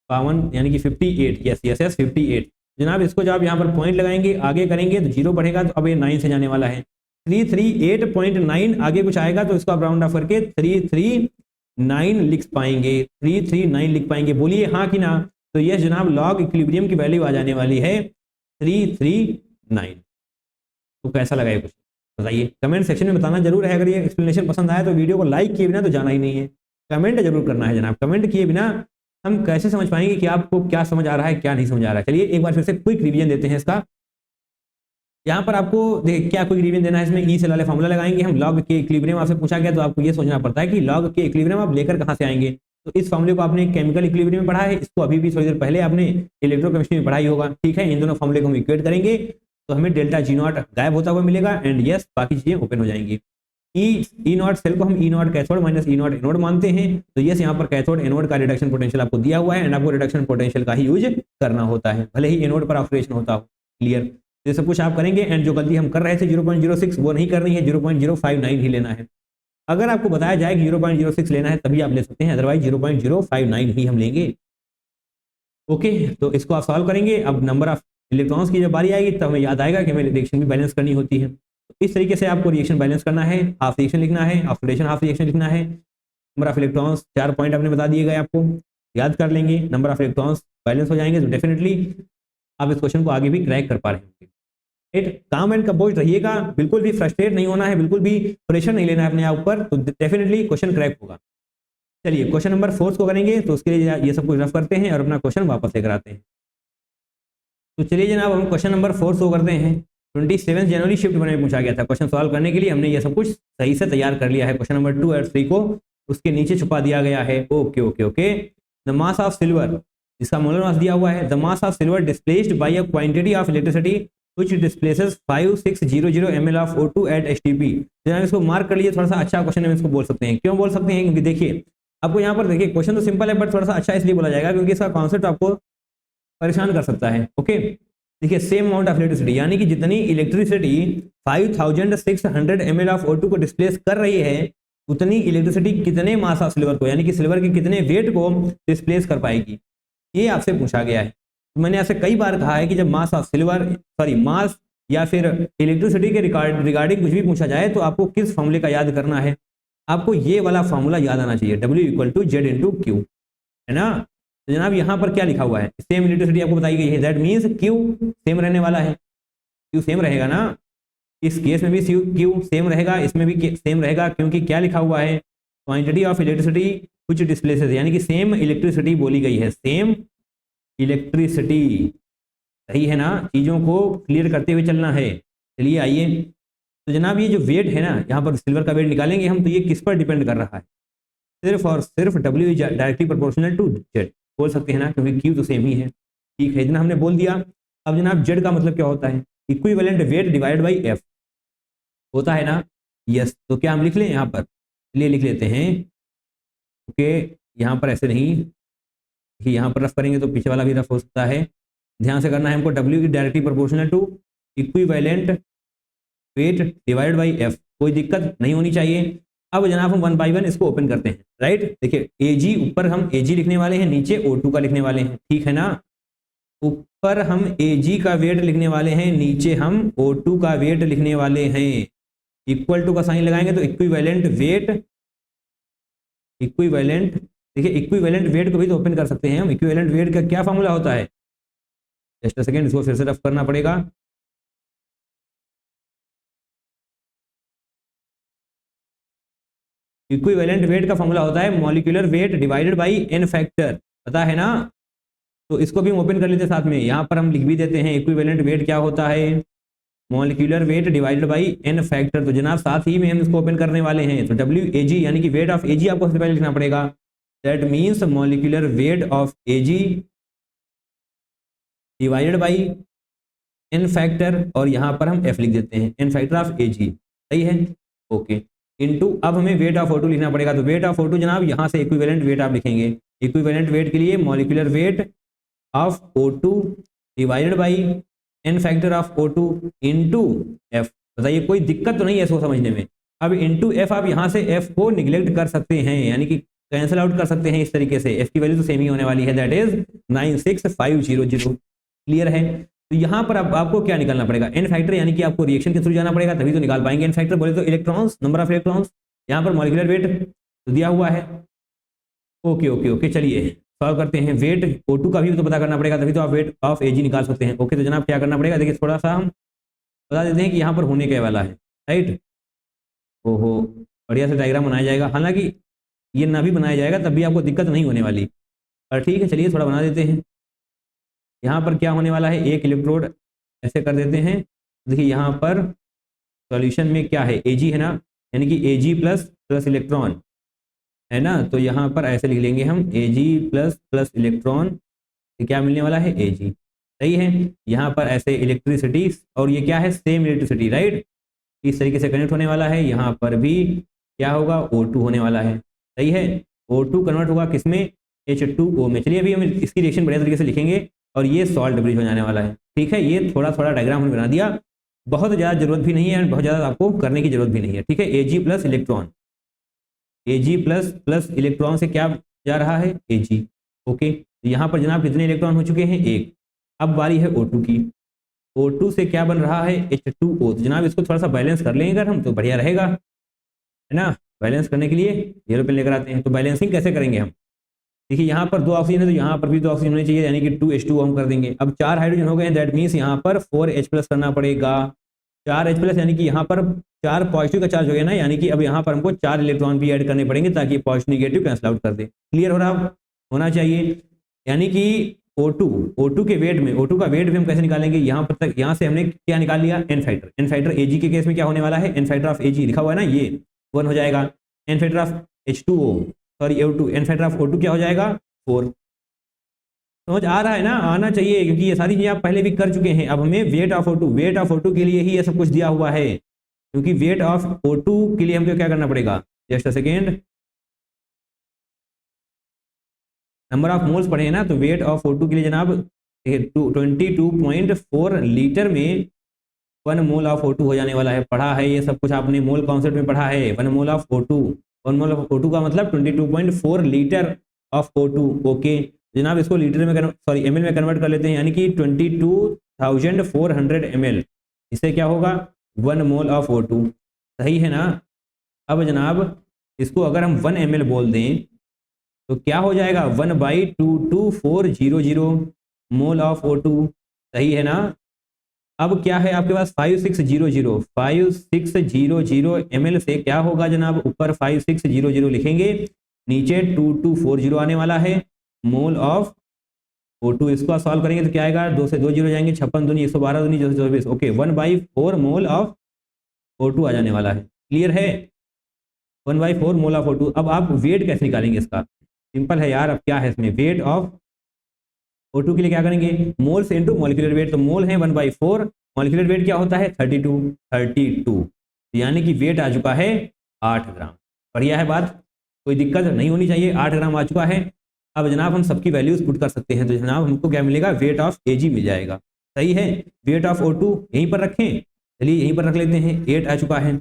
52, यानी कि 58, यस यस यस 58। जनाब इसको जब आप यहाँ पर पॉइंट लगाएंगे आगे करेंगे तो 0 बढ़ेगा, तो अब ये 9 से जाने वाला है, 338.9 आगे कुछ आएगा तो इसको आप राउंड ऑफ करके 339 लिख पाएंगे, 339 लिख पाएंगे, बोलिए हाँ कि ना। तो यस जनाब लॉग इक्विलिब्रियम की वैल्यू आ जाने वाली है 339। तो कैसा लगा ये कुछ बताइए, कमेंट सेक्शन में बताना जरूर है। अगर ये एक्सप्लेनेशन पसंद आया तो वीडियो को लाइक किए बिना तो जाना ही नहीं है, कमेंट जरूर करना है जनाब। कमेंट किए बिना हम कैसे समझ पाएंगे कि आपको क्या समझ आ रहा है क्या नहीं समझ आ रहा है। चलिए एक बार फिर से क्विक रिवीजन देते हैं इसका। यहाँ पर आपको देखिए क्या क्विक रिवीजन देना है, इसमें ई से वाले फॉर्मूला लगाएंगे हम। लॉग के इक्विलिब्रियम आपसे पूछा गया तो आपको ये सोचना पड़ता है कि लॉग के इक्विलिब्रियम आप लेकर कहाँ से आएंगे। तो इस फॉर्मूले को आपने केमिकल इक्विलिब्रियम में पढ़ा है, इसको अभी भी थोड़ी देर पहले आपने इलेक्ट्रोकेमिस्ट्री में पढ़ाई होगा, ठीक है। इन दोनों फॉर्मूले को हम इक्वेट करेंगे तो हमें डेल्टा जी नॉट गायब होता हुआ मिलेगा एंड यस बाकी चीजें ओपन हो जाएंगी। ई नॉट सेल को हम E naught cathode minus E naught anode मानते हैं, तो यस यहाँ पर कैथोड एनोड का रिडक्शन पोटेंशियल आपको दिया हुआ है एंड आपको रिडक्शन पोटेंशियल का ही यूज करना होता है, भले ही एनोड पर ऑक्सीडेशन होता हो। क्लियर, तो ये सब कुछ आप करेंगे एंड जो गलती हम कर रहे थे 0.06 वो नहीं करनी है, 0.059 ही लेना है। अगर आपको बताया जाए कि 0.06 लेना है तभी आप ले सकते हैं, अदरवाइज 0.059 ही हम लेंगे। ओके, तो इसको आप सॉल्व करेंगे। अब नंबर ऑफ इलेक्ट्रॉन्स की जब बारी आएगी तब हमें याद आएगा कि हमें रिएक्शन भी बैलेंस करनी होती है। तो इस तरीके से आपको रिएक्शन बैलेंस करना है, हाफ रिएक्शन लिखना है, ऑक्सीडेशन हाफ रिएक्शन लिखना है। नंबर ऑफ इलेक्ट्रॉन्स 4 पॉइंट आपने बता दिए गए, आपको याद कर लेंगे। नंबर ऑफ इलेक्ट्रॉन्स बैलेंस हो जाएंगे तो डेफिनेटली आप इस क्वेश्चन को आगे भी क्रैक कर पा रहे होंगे। काम एंड कंपोज रहिएगा, बिल्कुल भी फ्रस्ट्रेट नहीं होना है, बिल्कुल भी प्रेशर नहीं लेना है अपने आप पर, तो डेफिनेटली क्वेश्चन क्रैक होगा। चलिए क्वेश्चन नंबर 4 को करेंगे, तो उसके लिए ये सब कुछ रफ करते हैं और अपना क्वेश्चन वापस लेकर आते हैं। तो चलिए जनाब हम क्वेश्चन नंबर 4 शो करते हैं। 27 जनवरी शिफ्ट 1 में पूछा गया था। क्वेश्चन सॉल्व करने के लिए हमने ये सब कुछ सही से तैयार कर लिया है। क्वेश्चन नंबर 2 और 3 को उसके नीचे छुपा दिया गया है। Okay okay okay, the mass of silver, इसका मोलर मास दिया हुआ है। The mass of silver displaced by a quantity of electricity which displaces 5600 ml of O2 at STP। जनाब इसको मार्क कर लीजिए, थोड़ा सा अच्छा क्वेश्चन है, इसको बोल सकते हैं। क्यों बोल सकते हैं, क्योंकि देखिए आपको यहाँ पर देखिए क्वेश्चन तो सिंपल है बट थोड़ा सा अच्छा इसलिए बोला जाएगा क्योंकि इसका कॉन्सेप्ट आपको परेशान कर सकता है। ओके देखिए, सेम अमाउंट ऑफ इलेक्ट्रिसिटी, यानी कि जितनी इलेक्ट्रिसिटी 5600 ml ऑफ O2 को डिस्प्लेस कर रही है उतनी इलेक्ट्रिसिटी कितने मास ऑफ सिल्वर को, यानी कि सिल्वर के कितने वेट को डिस्प्लेस कर पाएगी, ये आपसे पूछा गया है। मैंने आपसे कई बार कहा है कि जब मास ऑफ सिल्वर मास या फिर इलेक्ट्रिसिटी के रिगार्डिंग कुछ भी पूछा जाए तो आपको किस फॉर्मूले का याद करना है, आपको ये वाला फॉर्मूला याद आना चाहिए, W = Z × Q, है ना। तो जनाब यहाँ पर क्या लिखा हुआ है, सेम इलेक्ट्रिसिटी आपको बताई गई है, दैट मीन्स Q सेम रहने वाला है, Q सेम रहेगा ना, इस केस में भी Q सेम रहेगा, इसमें भी सेम रहेगा, क्योंकि क्या लिखा हुआ है, quantity of electricity which displaces, यानी कि सेम इलेक्ट्रिसिटी बोली गई है, सेम इलेक्ट्रिसिटी, सही है ना। चीजों को क्लियर करते हुए चलना है। चलिए आइए, तो जनाब ये जो वेट है ना, यहाँ पर सिल्वर का वेट निकालेंगे हम, तो ये किस पर डिपेंड कर रहा है, सिर्फ और सिर्फ W is directly proportional to Z, बोल सकते हैं ना, क्योंकि Q तो सेम ही है। ठीक है, इतना हमने बोल दिया। अब जनाब Z का मतलब क्या होता है, equivalent weight divide by F होता है ना, यस। तो क्या हम लिख लें यहाँ पर, चलिए लिख लेते हैं। ओके, यहाँ पर ऐसे नहीं कि यहाँ पर रफ करेंगे तो पीछे वाला भी रफ हो सकता है, ध्यान से करना है हमको। W is directly proportional to equivalent weight divide by F, कोई दिक्कत नहीं होनी चाहिए। अब जनाब हम 1 बाई 1 इसको ओपन करते हैं, राइट। देखिए Ag, ऊपर हम Ag लिखने वाले हैं, नीचे O2 का लिखने वाले हैं, ठीक है ना। ऊपर हम Ag का वेट लिखने वाले हैं, नीचे हम O2 का वेट लिखने वाले हैं। इक्वल टू का साइन लगाएंगे तो इक्विवेलेंट वेट, इक्विवेलेंट, देखिए इक्विवेलेंट वेट को भी तो ओपन कर सकते हैं हम। इक्विवेलेंट वेट का क्या फॉर्मूला होता है, जस्ट सेकंड, इसको फिर से रफ करना पड़ेगा। इक्विवेलेंट वेट का फॉर्मूला होता है molecular weight divided by n factor, पता है ना। तो इसको भी हम ओपन कर लेते हैं साथ में, यहाँ पर हम लिख भी देते हैं इक्विवेलेंट वेट क्या होता है, molecular wait divided by n factor. तो जनाब साथ ही में हम इसको ओपन करने वाले हैं, तो WAG यानी कि वेट ऑफ AG आपको सबसे पहले लिखना पड़ेगा। That means molecular weight of AG divided by n factor, और यहाँ पर हम F लिख देते हैं, n फैक्टर ऑफ AG, सही है, ओके, इनटू अब हमें वेट ऑफ O2 लिखना पड़ेगा। तो वेट ऑफ O2 जनाब यहाँ से इक्विवेलेंट वेट आप लिखेंगे। इक्विवेलेंट वेट के लिए molecular weight of O2 divided by n factor of O2 into F। बताइए कोई दिक्कत तो नहीं है इसको समझने में। अब इनटू F आप यहाँ से F को निगलेक्ट कर सकते हैं, यानी कि कैंसिल आउट कर सकते हैं इस तरीके से। F की वैल्यू तो सेम ही होने वाली है, दैट इज 96500। क्लियर है। तो यहाँ पर अब आपको क्या निकालना पड़ेगा, n फैक्टर, यानी कि आपको रिएक्शन के थ्रू जाना पड़ेगा तभी तो निकाल पाएंगे। n फैक्टर बोले तो इलेक्ट्रॉन्स, नंबर ऑफ इलेक्ट्रॉन्स, यहाँ पर मॉलिक्यूलर वेट तो दिया हुआ है। ओके ओके ओके, चलिए सॉल्व करते हैं। वेट O2 का भी तो पता करना पड़ेगा, तभी तो आप वेट ऑफ AG निकाल सकते हैं। ओके, तो जनाब क्या करना पड़ेगा, देखिए थोड़ा सा हम बता देते हैं कि यहाँ पर होने क्या वाला है, राइट। ओहो, बढ़िया से डायग्राम बनाया जाएगा, हालांकि ये ना भी बनाया जाएगा तब भी आपको दिक्कत नहीं होने वाली, पर ठीक है चलिए थोड़ा बना देते हैं। यहाँ पर क्या होने वाला है, एक इलेक्ट्रोड ऐसे कर देते हैं। देखिए यहाँ पर सॉल्यूशन में क्या है, AG है ना, यानी कि AG प्लस प्लस इलेक्ट्रॉन है ना, तो यहाँ पर ऐसे लिख लेंगे हम AG प्लस प्लस इलेक्ट्रॉन, तो क्या मिलने वाला है AG, सही है। यहाँ पर ऐसे इलेक्ट्रिसिटी, और ये क्या है, सेम इलेक्ट्रिसिटी, राइट, इस तरीके से कनेक्ट होने वाला है। यहाँ पर भी क्या होगा, O2 होने वाला है, सही है। O2 कन्वर्ट होगा किसमें, H2O में। चलिए अभी हम इसकी रिएक्शन बढ़िया तरीके से लिखेंगे, और ये सॉल्ट ब्रिज हो जाने वाला है, ठीक है। ये थोड़ा थोड़ा डायग्राम हमने बना दिया, बहुत ज़्यादा जरूरत भी नहीं है, बहुत ज़्यादा आपको करने की जरूरत भी नहीं है, ठीक है। AG plus electron, AG plus plus electron से क्या जा रहा है, AG, ओके। तो यहाँ पर जनाब कितने इलेक्ट्रॉन हो चुके हैं, एक। अब बारी है O2 की, O2 से क्या बन रहा है, H2O। तो जनाब इसको थोड़ा सा बैलेंस कर लेंगे अगर हम, तो बढ़िया रहेगा, है ना। बैलेंस करने के लिए येलो पेन लेकर आते हैं। तो बैलेंसिंग कैसे करेंगे हम, देखिए यहाँ पर 2 ऑक्सीजन है तो यहाँ पर भी 2 ऑक्सीजन होने चाहिए, यानी कि 2H2O हम कर देंगे। अब 4 हाइड्रोजन हो गए हैं, दैट मीन्स यहाँ पर 4H प्लस करना पड़ेगा। 4H प्लस यानी कि यहाँ पर 4 पॉजिटिव का चार्ज हो गया ना, यानी कि अब यहाँ पर हमको 4 इलेक्ट्रॉन भी ऐड करने पड़ेंगे ताकि पॉजिटिव निगेटिव कैंसिल आउट कर दे। क्लियर हो रहा होना चाहिए। यानी कि O2 के वेट में, O2 का वेट भी हम कैसे निकालेंगे, यहाँ पर तक, यहाँ से हमने क्या निकाल लिया, n factor. n factor AG के केस में क्या होने वाला है, n फैक्टर ऑफ AG लिखा हुआ है ना, ये 1 हो जाएगा। n factor of H2O, sorry O2, n factor of O2 क्या हो जाएगा, 4। समझ आ रहा है ना, आना चाहिए, क्योंकि ये सारी चीजें आप पहले भी कर चुके हैं। अब हमें वेट ऑफ O2 के लिए ही ये सब कुछ दिया हुआ है, क्योंकि वेट ऑफ O2 के लिए हमको क्या करना पड़ेगा, just a second, number of moles पढ़े हैं ना, तो वेट ऑफ O2 के लिए जनाब 22.4 लीटर में 1 मोल ऑफ O2 हो जाने वाला है। पढ़ा है ये सब कुछ आपने, मोल कॉन्सेप्ट में पढ़ा है। 1 mole of O2, 1 mole of O2 का मतलब 22.4 लीटर ऑफ O2, ओके। जनाब इसको लीटर में सॉरी ml में कन्वर्ट कर लेते हैं, यानी कि 22,400 ml। इससे क्या होगा, 1 मोल ऑफ O2, सही है ना। अब जनाब इसको अगर हम 1 ml बोल दें तो क्या हो जाएगा, 1/22400 मोल ऑफ O2, सही है ना। अब क्या है आपके पास, 5600 ml से क्या होगा जनाब, ऊपर 5600 लिखेंगे, नीचे 2240 आने वाला है मोल ऑफ O2। इसको सॉल्व करेंगे तो क्या आएगा, 2 से 2 जीरो जाएंगे, 56 दूनी 112 दूनी 224, ओके। 1/4 मोल ऑफ O2 आ जाने वाला है। क्लियर है, 1/4 मोल ऑफ O2। अब आप वेट कैसे निकालेंगे इसका, सिंपल है यार। अब क्या है इसमें, वेट ऑफ O2 के लिए क्या करेंगे, मोल्स इनटू मॉलिक्यूलर वेट। तो मोल है 1/4, मॉलिक्यूलर वेट क्या होता है 32, यानी कि वेट आ चुका है 8 ग्राम। बढ़िया है बात, कोई दिक्कत नहीं होनी चाहिए, 8 ग्राम आ चुका है। अब जनाब हम सबकी वैल्यूज पुट कर सकते हैं, तो जनाब हमको क्या मिलेगा, वेट ऑफ AG मिल जाएगा, सही है। वेट ऑफ O2 यहीं पर रखें, चलिए यहीं पर रख लेते हैं, 8 आ चुका है।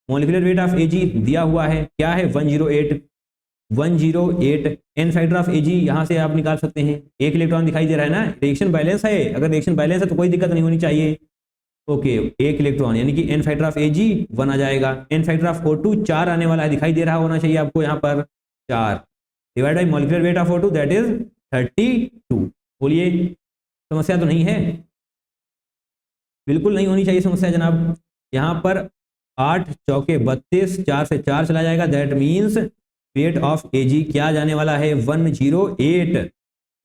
मॉलिक्यूलर वेट ऑफ AG दिया हुआ है, क्या है 108 n फैक्टर ऑफ AG यहाँ से आप निकाल सकते हैं। एक इलेक्ट्रॉन दिखाई दे रहा है ना, रिएक्शन बैलेंस है, अगर रिएक्शन बैलेंस है तो कोई दिक्कत नहीं होनी चाहिए, ओके। एक इलेक्ट्रॉन यानी कि n फैक्टर ऑफ AG 1 आ जाएगा। n फैक्टर ऑफ O2 4 आने वाला है, दिखाई दे रहा होना चाहिए आपको यहाँ पर, 4 divide by molecular weight of O2 that is 32। बोलिए समस्या तो नहीं है, बिल्कुल नहीं होनी चाहिए समस्या जनाब। यहाँ पर 8 चौके 32, 4 से 4 चला जाएगा, that means weight of AG क्या जाने वाला है, 108।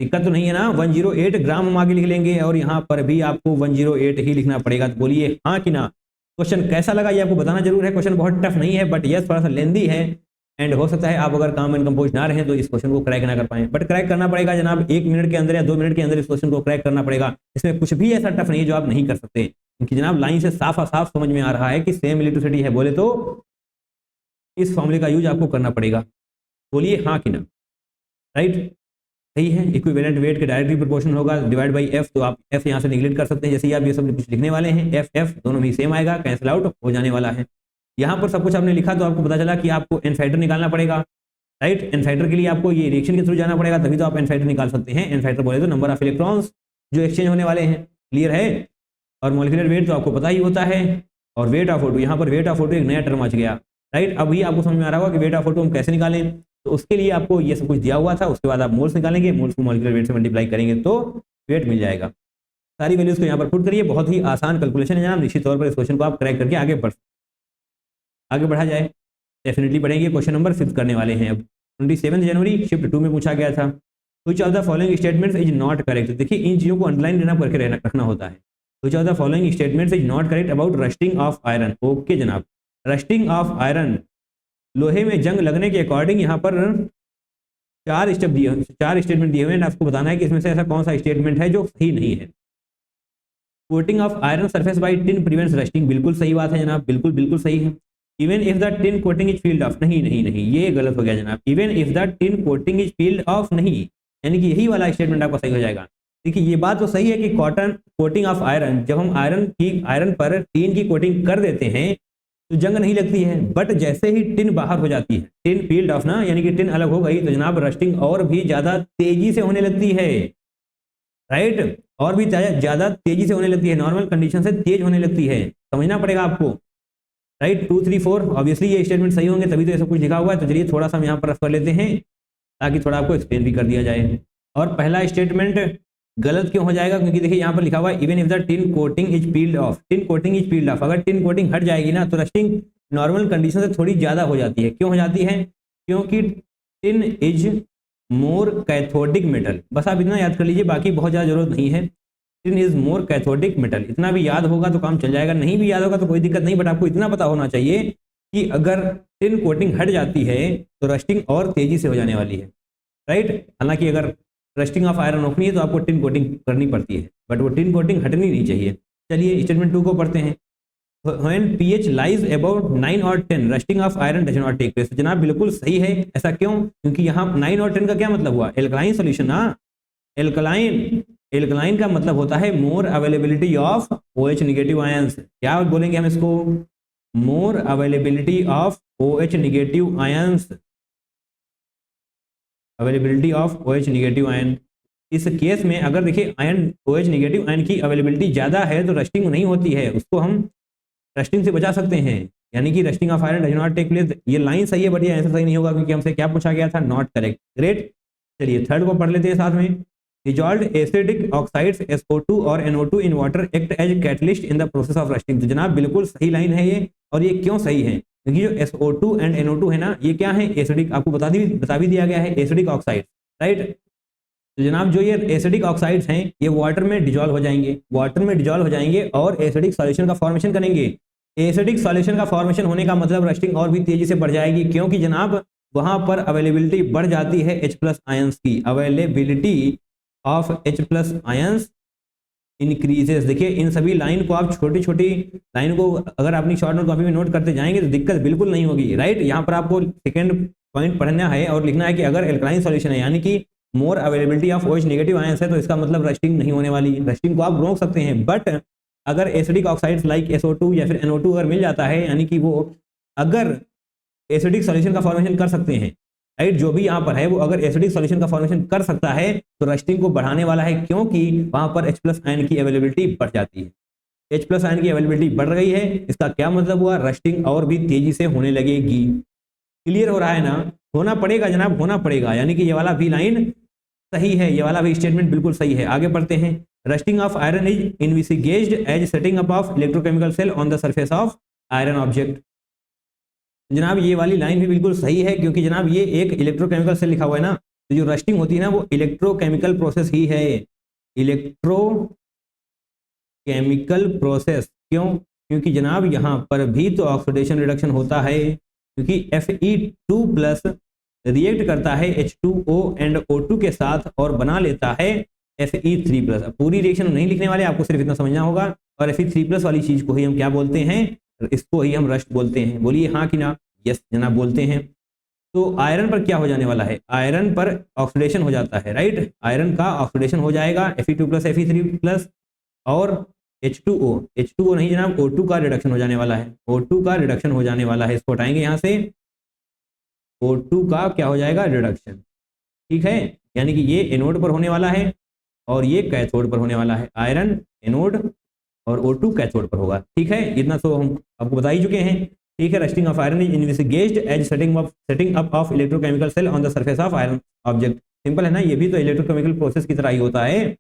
दिक्कत तो नहीं है ना, 108 ग्राम हम आगे लिख लेंगे और यहाँ पर भी आपको 108 ही लिखना पड़ेगा। तो बोलिए हाँ कि ना। क्वेश्चन कैसा लगा ये आपको बताना जरूर है। क्वेश्चन बहुत टफ नहीं है, बट यस थोड़ा सा लेंदी है, एंड हो सकता है आप अगर काम एंड कंपोज ना रहें तो इस क्वेश्चन को क्रैक ना कर पाए, बट क्रैक करना पड़ेगा जनाब। 1 मिनट के अंदर या 2 मिनट के अंदर इस क्वेश्चन को क्रैक करना पड़ेगा। इसमें कुछ भी ऐसा टफ नहीं है जो आप नहीं कर सकते, क्योंकि जनाब लाइन से साफ साफ समझ में आ रहा है कि सेम इलेक्ट्रिसिटी है बोले तो इस फॉर्मूले का यूज आपको करना पड़ेगा। बोलिए हाँ कि ना। राइट, सही है। इक्विवेलेंट वेट के डायरेक्टली प्रोपोर्शनल होगा डिवाइड बाई एफ, तो आप एफ यहाँ से निगलेक्ट कर सकते हैं। जैसे ही आप ये सब कुछ लिखने वाले हैं एफ एफ दोनों भी सेम आएगा, कैंसिल आउट हो जाने वाला है। यहाँ पर सब कुछ आपने लिखा तो आपको पता चला कि आपको एन फैक्टर निकालना पड़ेगा। राइट, एन फैक्टर के लिए आपको ये रिएक्शन के थ्रू जाना पड़ेगा, तभी तो आप एन फैक्टर निकाल सकते हैं। एन फैक्टर बोले तो नंबर ऑफ इलेक्ट्रॉन्स जो एक्सचेंज होने वाले हैं, क्लियर है। और मॉलिक्यूलर वेट तो आपको पता ही होता है, और वेट ऑफ O2, यहाँ पर वेट ऑफ O2 एक नया टर्म आ गया। राइट, अभी आपको समझ में आ रहा होगा कि वेट ऑफ O2 हम कैसे निकालें। तो उसके लिए आपको ये सब कुछ दिया हुआ था, उसके बाद आप मोल्स निकालेंगे, मोल्स को मॉलिक्यूलर वेट से मल्टीप्लाई करेंगे तो वेट मिल जाएगा। सारी वैल्यूज को यहाँ पर पुट करिए, बहुत ही आसान कैलकुलेशन है जनाब। निश्चित तौर पर इस क्वेश्चन को आप क्रैक करके आगे बढ़ा जाए, डेफिनेटली बढ़ेंगे। क्वेश्चन नंबर 5 करने वाले हैं अब। 27 जनवरी शिफ्ट 2 में पूछा गया था, which of the following statements is not correct. देखिए इन चीजों को अंडरलाइन लेना करके रखना होता है। Which of the following statements is not correct about rusting of iron. Okay जनाब, रस्टिंग ऑफ आयरन, लोहे में जंग लगने के अकॉर्डिंग यहाँ पर 4 स्टेटमेंट दिए हुए हैं। आपको बताना है कि इसमें से ऐसा कौन सा स्टेटमेंट है जो सही नहीं है। Coating of iron surface by tin prevents rusting, बिल्कुल सही बात है जनाब, बिल्कुल बिल्कुल सही है। Even if the tin coating is field of, नहीं नहीं नहीं, ये गलत हो गया जनाब। Even if the tin coating is field of नहीं, यानी कि यही वाला स्टेटमेंट आपका सही हो जाएगा। देखिए ये बात तो सही है कि कॉटन कोटिंग ऑफ आयरन, जब हम आयरन पर टिन की कोटिंग कर देते हैं तो जंग नहीं लगती है, बट जैसे ही टिन बाहर हो जाती है, टिन फील्ड ऑफ ना, यानी कि टिन अलग हो गई, तो जनाब रस्टिंग और भी ज्यादा तेजी से होने लगती है। राइट, और भी ज्यादा तेजी से होने लगती है, नॉर्मल कंडीशन से तेज होने लगती है, समझना पड़ेगा आपको। राइट, 2, 3, 4 ऑब्वियसली ये स्टेटमेंट सही होंगे, तभी तो ये सब कुछ लिखा हुआ है। तो चलिए थोड़ा सा हम यहाँ पर रफ कर लेते हैं ताकि थोड़ा आपको एक्सप्लेन भी कर दिया जाए। और पहला स्टेटमेंट गलत क्यों हो जाएगा, क्योंकि देखिए यहाँ पर लिखा हुआ है even if the tin coating is peeled of, tin coating is peeled of, अगर टिन कोटिंग हट जाएगी ना तो रस्टिंग नॉर्मल कंडीशन से थोड़ी ज्यादा हो जाती है। क्यों हो जाती है, क्योंकि tin is more cathodic metal. बस आप इतना याद कर लीजिए, बाकी बहुत ज्यादा जरूरत नहीं है। Tin is more cathodic metal, इतना भी याद होगा तो काम चल जाएगा, नहीं भी याद होगा तो कोई दिक्कत नहीं, बट आपको इतना पता होना चाहिए कि अगर टिन कोटिंग हट जाती है तो रस्टिंग और तेजी से हो जाने वाली है। राइट, हालांकि अगर रस्टिंग ऑफ आयरन रोकनी है तो आपको टिन कोटिंग करनी पड़ती है, बट वो टिन कोटिंग हटनी नहीं चाहिए। चलिए स्टेटमेंट 2 को पढ़ते हैं। When pH lies above 9 और 10, rusting of iron does not take place. तो जनाब बिल्कुल सही है। ऐसा क्यों, क्योंकि यहाँ 9 और 10 का क्या मतलब हुआ, एल्कलाइन सॉल्यूशन ना। एल्कलाइन का मतलब होता है more availability of OH negative ions. क्या बोलेंगे हम इसको, more availability of OH negative ions, availability of OH negative ion. इस केस में अगर देखिए आयन OH नेगेटिव आयन की अवेलेबिलिटी ज्यादा है तो रस्टिंग नहीं होती है, उसको हम रस्टिंग से बचा सकते हैं, यानी कि rusting of iron does not take place. ये लाइन सही है, बट ये आंसर सही नहीं होगा, क्योंकि हमसे क्या पूछा गया था, नॉट करेक्ट। ग्रेट, चलिए थर्ड को पढ़ लेते हैं साथ में। डिजॉल्व्ड एसिडिक ऑक्साइड्स SO2 और NO2 in water act as catalyst in the process of rusting. तो जनाब बिल्कुल सही लाइन है ये, और ये क्यों सही है, क्योंकि जो SO2 एंड NO2 है ना, ये क्या है, एसिडिक, आपको बता भी दिया गया है, एसिडिक ऑक्साइड। राइट, तो जनाब जो ये एसिडिक ऑक्साइड्स हैं ये वाटर में डिजॉल्व हो जाएंगे, और एसिडिक सॉल्यूशन का फॉर्मेशन करेंगे। एसिडिक सॉल्यूशन का फॉर्मेशन होने का मतलब रस्टिंग और भी तेजी से बढ़ जाएगी, क्योंकि जनाब वहां पर अवेलेबिलिटी बढ़ जाती है H+ आयंस की, availability of H+ ions increases. देखिए इन सभी लाइन को आप छोटी छोटी लाइन को अगर अपनी शॉर्ट नोट कॉपी में नोट करते जाएंगे तो दिक्कत बिल्कुल नहीं होगी। राइट, यहाँ पर आपको सेकेंड पॉइंट पढ़ना है और लिखना है कि अगर एल्कलाइन सॉल्यूशन है, यानी कि more availability of OH negative ions है, तो इसका मतलब रस्टिंग नहीं होने वाली। रस्टिंग को आप रोक सकते हैं, बट अगर एसिडिक ऑक्साइड्स लाइक SO2 या फिर NO2 अगर मिल जाता है, यानी कि वो अगर एसिडिक सॉल्यूशन का फॉर्मेशन कर सकते हैं, राइट, जो भी यहाँ पर है वो अगर एसिडिक सॉल्यूशन का फॉर्मेशन कर सकता है तो रस्टिंग को बढ़ाने वाला है, क्योंकि वहां पर H+ आयन की अवेलेबिलिटी बढ़ जाती है। H+ आयन की अवेलेबिलिटी बढ़ रही है, इसका क्या मतलब हुआ, रस्टिंग और भी तेजी से होने लगेगी। क्लियर हो रहा है ना, होना पड़ेगा जनाब, होना पड़ेगा, यानी कि ये वाला भी लाइन सही है, ये वाला भी स्टेटमेंट बिल्कुल सही है। आगे बढ़ते हैं। Rusting of iron is investigated as setting up of electrochemical cell on the surface of iron object. जनाब ये वाली लाइन भी बिल्कुल सही है, क्योंकि जनाब ये एक इलेक्ट्रोकेमिकल सेल लिखा हुआ है ना, तो जो रस्टिंग होती है ना वो इलेक्ट्रोकेमिकल प्रोसेस ही है, इलेक्ट्रोकेमिकल प्रोसेस। क्यों? क्योंकि जनाब यहाँ पर भी तो ऑक्सीडेशन रिडक्शन होता है, क्योंकि Fe2+ रिएक्ट करता है H2O एंड O2 के साथ और बना लेता है Fe3+। अब पूरी रिएक्शन नहीं लिखने वाले, आपको सिर्फ इतना समझना होगा। और Fe3+ वाली चीज को ही हम क्या बोलते हैं? इसको ही हम रस्ट बोलते हैं। बोलिए हाँ कि ना? यस जनाब बोलते हैं। तो आयरन पर क्या हो जाने वाला है? आयरन पर ऑक्सीडेशन हो जाता है, राइट। आयरन का ऑक्सीडेशन हो जाएगा Fe2+, Fe3+ और H2O नहीं जनाब, O2 का रिडक्शन हो जाने वाला है, O2 का रिडक्शन हो जाने वाला है। इसको हटाएंगे यहाँ से, O2 का क्या हो जाएगा? रिडक्शन, ठीक है। यानी कि ये एनोड पर होने वाला है और ये कैथोड पर होने वाला है। आयरन एनोड और O2 कैथोड पर होगा, ठीक है। इतना तो हम आपको बता ही चुके हैं, ठीक है। Rusting of iron is investigated as setting up of electrochemical cell on the surface of iron object. Simple है ना, ये भी तो इलेक्ट्रोकेमिकल प्रोसेस की तरह ही होता है।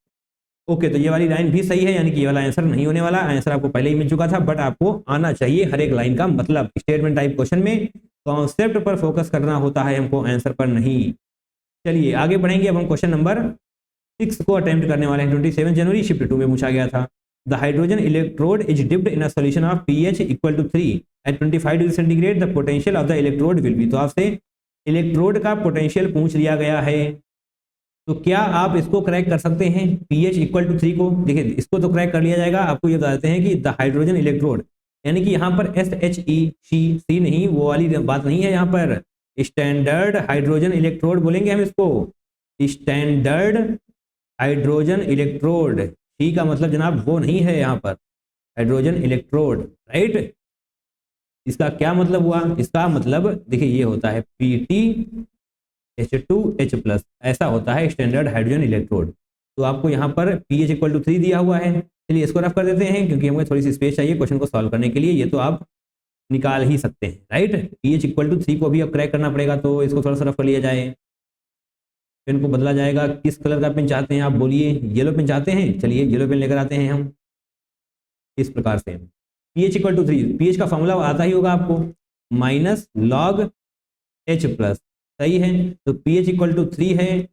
ओके, तो ये वाली लाइन भी सही है, यानी कि ये वाला आंसर नहीं होने वाला। आंसर आपको पहले ही मिल चुका था, बट आपको आना चाहिए हर एक लाइन का मतलब। स्टेटमेंट टाइप क्वेश्चन में कॉन्सेप्ट पर फोकस करना होता है हमको, आंसर पर नहीं। चलिए आगे बढ़ेंगे। अब हम क्वेश्चन नंबर 6 को अटेम्प्ट करने वाले हैं। 27 जनवरी शिफ्ट 2 में पूछा गया था। The hydrogen electrode is dipped in a solution of pH = 3 at 25 degree centigrade, the potential of the electrode will be. तो आपसे इलेक्ट्रोड का पोटेंशियल पूछ लिया गया है, तो क्या आप इसको क्रैक कर सकते हैं? pH = 3 को देखिए, इसको तो क्रैक कर लिया जाएगा। आपको ये बता देते हैं कि द हाइड्रोजन इलेक्ट्रोड, यानी कि यहाँ पर SHE नहीं, वो वाली बात नहीं है। यहाँ पर स्टैंडर्ड हाइड्रोजन इलेक्ट्रोड बोलेंगे हम इसको, स्टैंडर्ड हाइड्रोजन इलेक्ट्रोड। शी का मतलब जनाब वो नहीं है यहाँ पर, हाइड्रोजन इलेक्ट्रोड, राइट। इसका क्या मतलब हुआ? इसका मतलब देखिए ये होता है PtH2H+, ऐसा होता है स्टैंडर्ड हाइड्रोजन इलेक्ट्रोड। तो आपको यहाँ पर pH = 3 दिया हुआ है। चलिए इसको रफ कर देते हैं, क्योंकि हमें थोड़ी सी स्पेस चाहिए क्वेश्चन को सॉल्व करने के लिए। ये तो आप निकाल ही सकते हैं, राइट। pH = 3 को भी अब क्रैक करना पड़ेगा, तो इसको थोड़ा सा रफ कर लिया जाए। पेन को बदला जाएगा। किस कलर का पेन चाहते हैं आप? बोलिए। येलो पेन चाहते हैं? चलिए येलो पेन लेकर आते हैं हम। इस प्रकार से pH = 3, pH का फॉर्मूला आता ही होगा आपको, -log H+, सही है। तो pH = 3 है,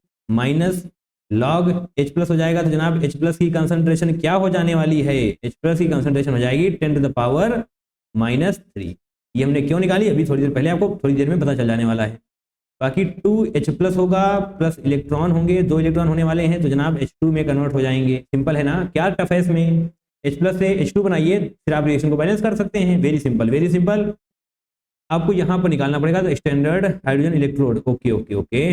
-log H+ हो जाएगा। तो जनाब H+ की कंसंट्रेशन क्या हो जाने वाली है? H+ की कंसंट्रेशन हो जाएगी 10⁻⁻3। ये हमने क्यों निकाली? अभी थोड़ी देर पहले, आपको थोड़ी देर में पता चल जाने वाला है। बाकी 2H+ होगा, प्लस इलेक्ट्रॉन होंगे, 2 इलेक्ट्रॉन होने वाले हैं, तो जनाब H2 में कन्वर्ट हो जाएंगे। सिंपल है ना? क्या टफ है इसमें? H+ से H2 बनाइए, फिर आप रिएक्शन को बैलेंस कर सकते हैं। Very simple, very simple. आपको यहाँ पर निकालना पड़ेगा तो standard hydrogen electrode. Okay okay okay,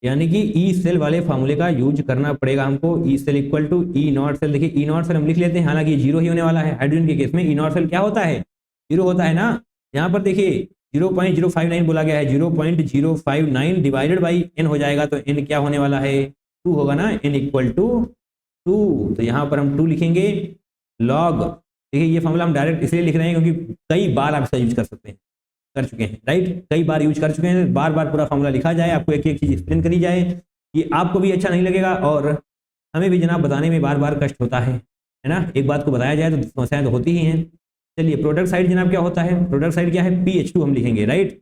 यानी कि ई सेल वाले फार्मूले का यूज करना पड़ेगा हमको। E cell = E0 cell. देखिए E0 सेल हम लिख लेते हैं, हालांकि 0 ही होने वाला है। हाइड्रोजन के केस में E0 सेल क्या होता है? 0 होता है ना। यहाँ पर देखिए 0.059 बोला गया है, 0.059 डिवाइडेड बाई n हो जाएगा, तो n क्या होने वाला है? 2 होगा ना, n = 2। तो यहाँ पर हम 2 लिखेंगे। लॉग, देखिए ये फॉर्मूला हम डायरेक्ट इसलिए लिख रहे हैं क्योंकि कई बार आप इसका यूज कर सकते हैं, कर चुके हैं, राइट। कई बार यूज कर चुके हैं। बार बार पूरा फॉर्मूला लिखा जाए, आपको एक एक चीज एक्सप्लेन करी जाए, ये आपको भी अच्छा नहीं लगेगा और हमें भी जनाब बताने में बार बार कष्ट होता है ना। एक बात को बताया जाए तो समस्याएं तो होती ही हैं। चलिए प्रोडक्ट साइड जनाब क्या होता है? प्रोडक्ट साइड क्या है? PH2 हम लिखेंगे, राइट।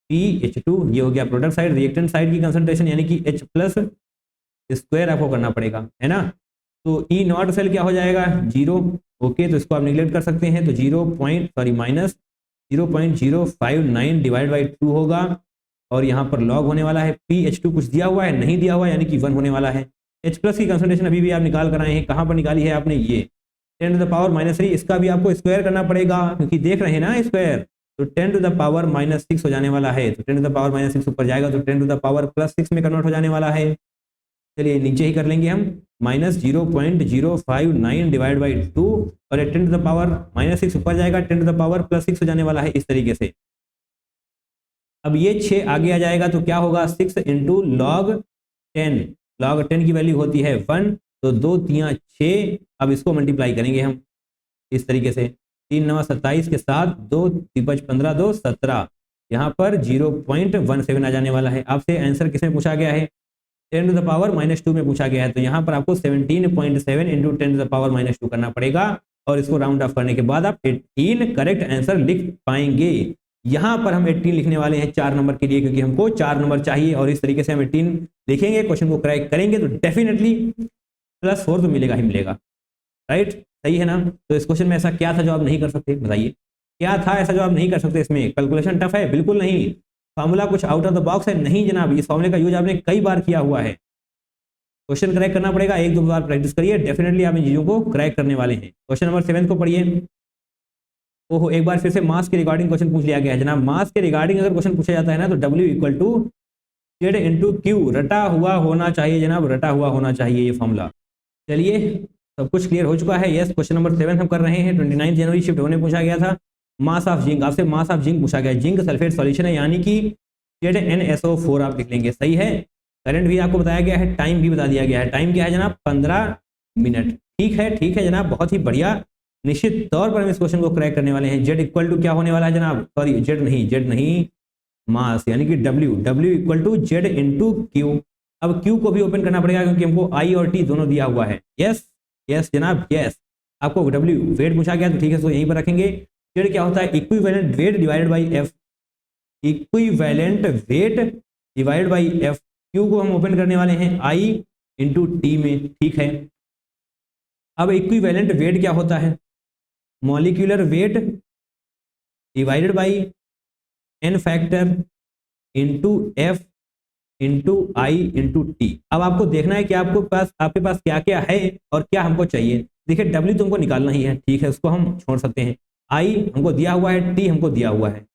PH2 ये हो गया प्रोडक्ट साइड। रिएक्टेंट साइड की कंसंट्रेशन यानी कि H+² आपको करना पड़ेगा, है ना। तो E0 सेल क्या हो जाएगा? 0। ओके, तो इसको आप निगलेक्ट कर सकते हैं, तो -0.059 डिवाइड बाई 2 होगा। और यहाँ पर लॉग होने वाला है। PH2 कुछ दिया हुआ है? नहीं दिया हुआ, यानी कि 1 होने वाला है। H+ की कंसंट्रेशन अभी भी आप निकाल कर आए हैं, कहाँ पर निकाली है आपने? ये 10⁻⁻3। इसका भी आपको स्क्वायर करना पड़ेगा, क्योंकि देख रहे हैं ना स्क्वायर, तो 10⁻⁻6 हो जाने वाला है। तो 10⁻⁻6 ऊपर जाएगा तो 10⁻+6 में कन्वर्ट हो जाने वाला है। चलिए नीचे ही कर लेंगे हम, -0.059 डिवाइड बाई 2 और 10⁻⁻6 ऊपर जाएगा, 10⁻+6 हो जाने वाला है, इस तरीके से। अब ये 6 आगे आ जाएगा तो क्या होगा? 6 × log 10। log 10 की वैल्यू होती है 1, तो 2 3 6। अब इसको मल्टीप्लाई करेंगे हम इस तरीके से, 3 9 27 के साथ 2 3 15 2 17। यहाँ पर 0.17 आ जाने वाला है। आपसे आंसर किसमें पूछा गया है? 10⁻⁻2 में पूछा गया है। तो यहाँ पर आपको 17.7 × 10⁻⁻2 करना पड़ेगा और इसको राउंड ऑफ करने के बाद आप 18 करेक्ट आंसर लिख पाएंगे। यहाँ पर हम 18 लिखने वाले हैं 4 नंबर के लिए, क्योंकि हमको 4 नंबर चाहिए और इस तरीके से हम 18 लिखेंगे, क्वेश्चन को क्रैक करेंगे तो डेफिनेटली +4 तो मिलेगा ही मिलेगा। राइट, सही है ना। तो इस क्वेश्चन में ऐसा क्या था जो आप नहीं कर सकते, बताइए क्या था ऐसा जो आप नहीं कर सकते। इसमें कैलकुलेशन टफ है? बिल्कुल नहीं। फार्मूला कुछ आउट ऑफ द बॉक्स है? नहीं जनाब, इस फॉर्मूले का यूज आपने कई बार किया हुआ है। क्वेश्चन क्रैक करना पड़ेगा, 1-2 बार प्रैक्टिस करिए, डेफिनेटली आप इन चीजों को क्रैक करने वाले हैं। क्वेश्चन नंबर 7 को पढ़िए। ओहो, एक बार फिर से मास के रिगार्डिंग क्वेश्चन पूछ लिया गया है जनाब। मास के रिगार्डिंग अगर क्वेश्चन पूछा जाता है ना तो W = Z × Q रटा हुआ होना चाहिए जनाब, रटा हुआ होना चाहिए ये फॉर्मूला। चलिए, सब कुछ क्लियर हो चुका है। यस, क्वेश्चन नंबर 7 हम कर रहे हैं। 29 जनवरी शिफ्ट होने पूछा गया था। मास ऑफ जिंक, आपसे मास ऑफ जिंक पूछा गया। जिंक सल्फेट सॉल्यूशन है, यानी कि ZnSO4 आप लिख लेंगे, सही है। करंट भी आपको बताया गया है, टाइम भी बता दिया गया है। टाइम क्या है जनाब? 15 मिनट। ठीक है जनाब, बहुत ही बढ़िया। निश्चित तौर पर हम इस क्वेश्चन को क्रैक करने वाले हैं। Z = क्या होने वाला है जनाब? सॉरी, Z नहीं, मास, यानी कि W = Z × Q। अब Q को भी ओपन करना पड़ेगा क्योंकि हमको I और T दोनों दिया हुआ है। यस जनाब, यस। आपको W वेट पूछा गया तो ठीक है, तो यहीं पर रखेंगे। Z क्या होता है? Equivalent weight divided by F, equivalent weight divided by F। Q को हम ओपन करने वाले हैं I × T में, ठीक है। अब इक्विवेलेंट वेट क्या होता है? Molecular wait divided by n factor into F into I into T। अब आपको देखना है कि आपके पास क्या क्या है और क्या हमको चाहिए। देखिए, W तो हमको निकालना ही है, ठीक है, उसको हम छोड़ सकते हैं। I हमको दिया हुआ है, T हमको दिया हुआ है।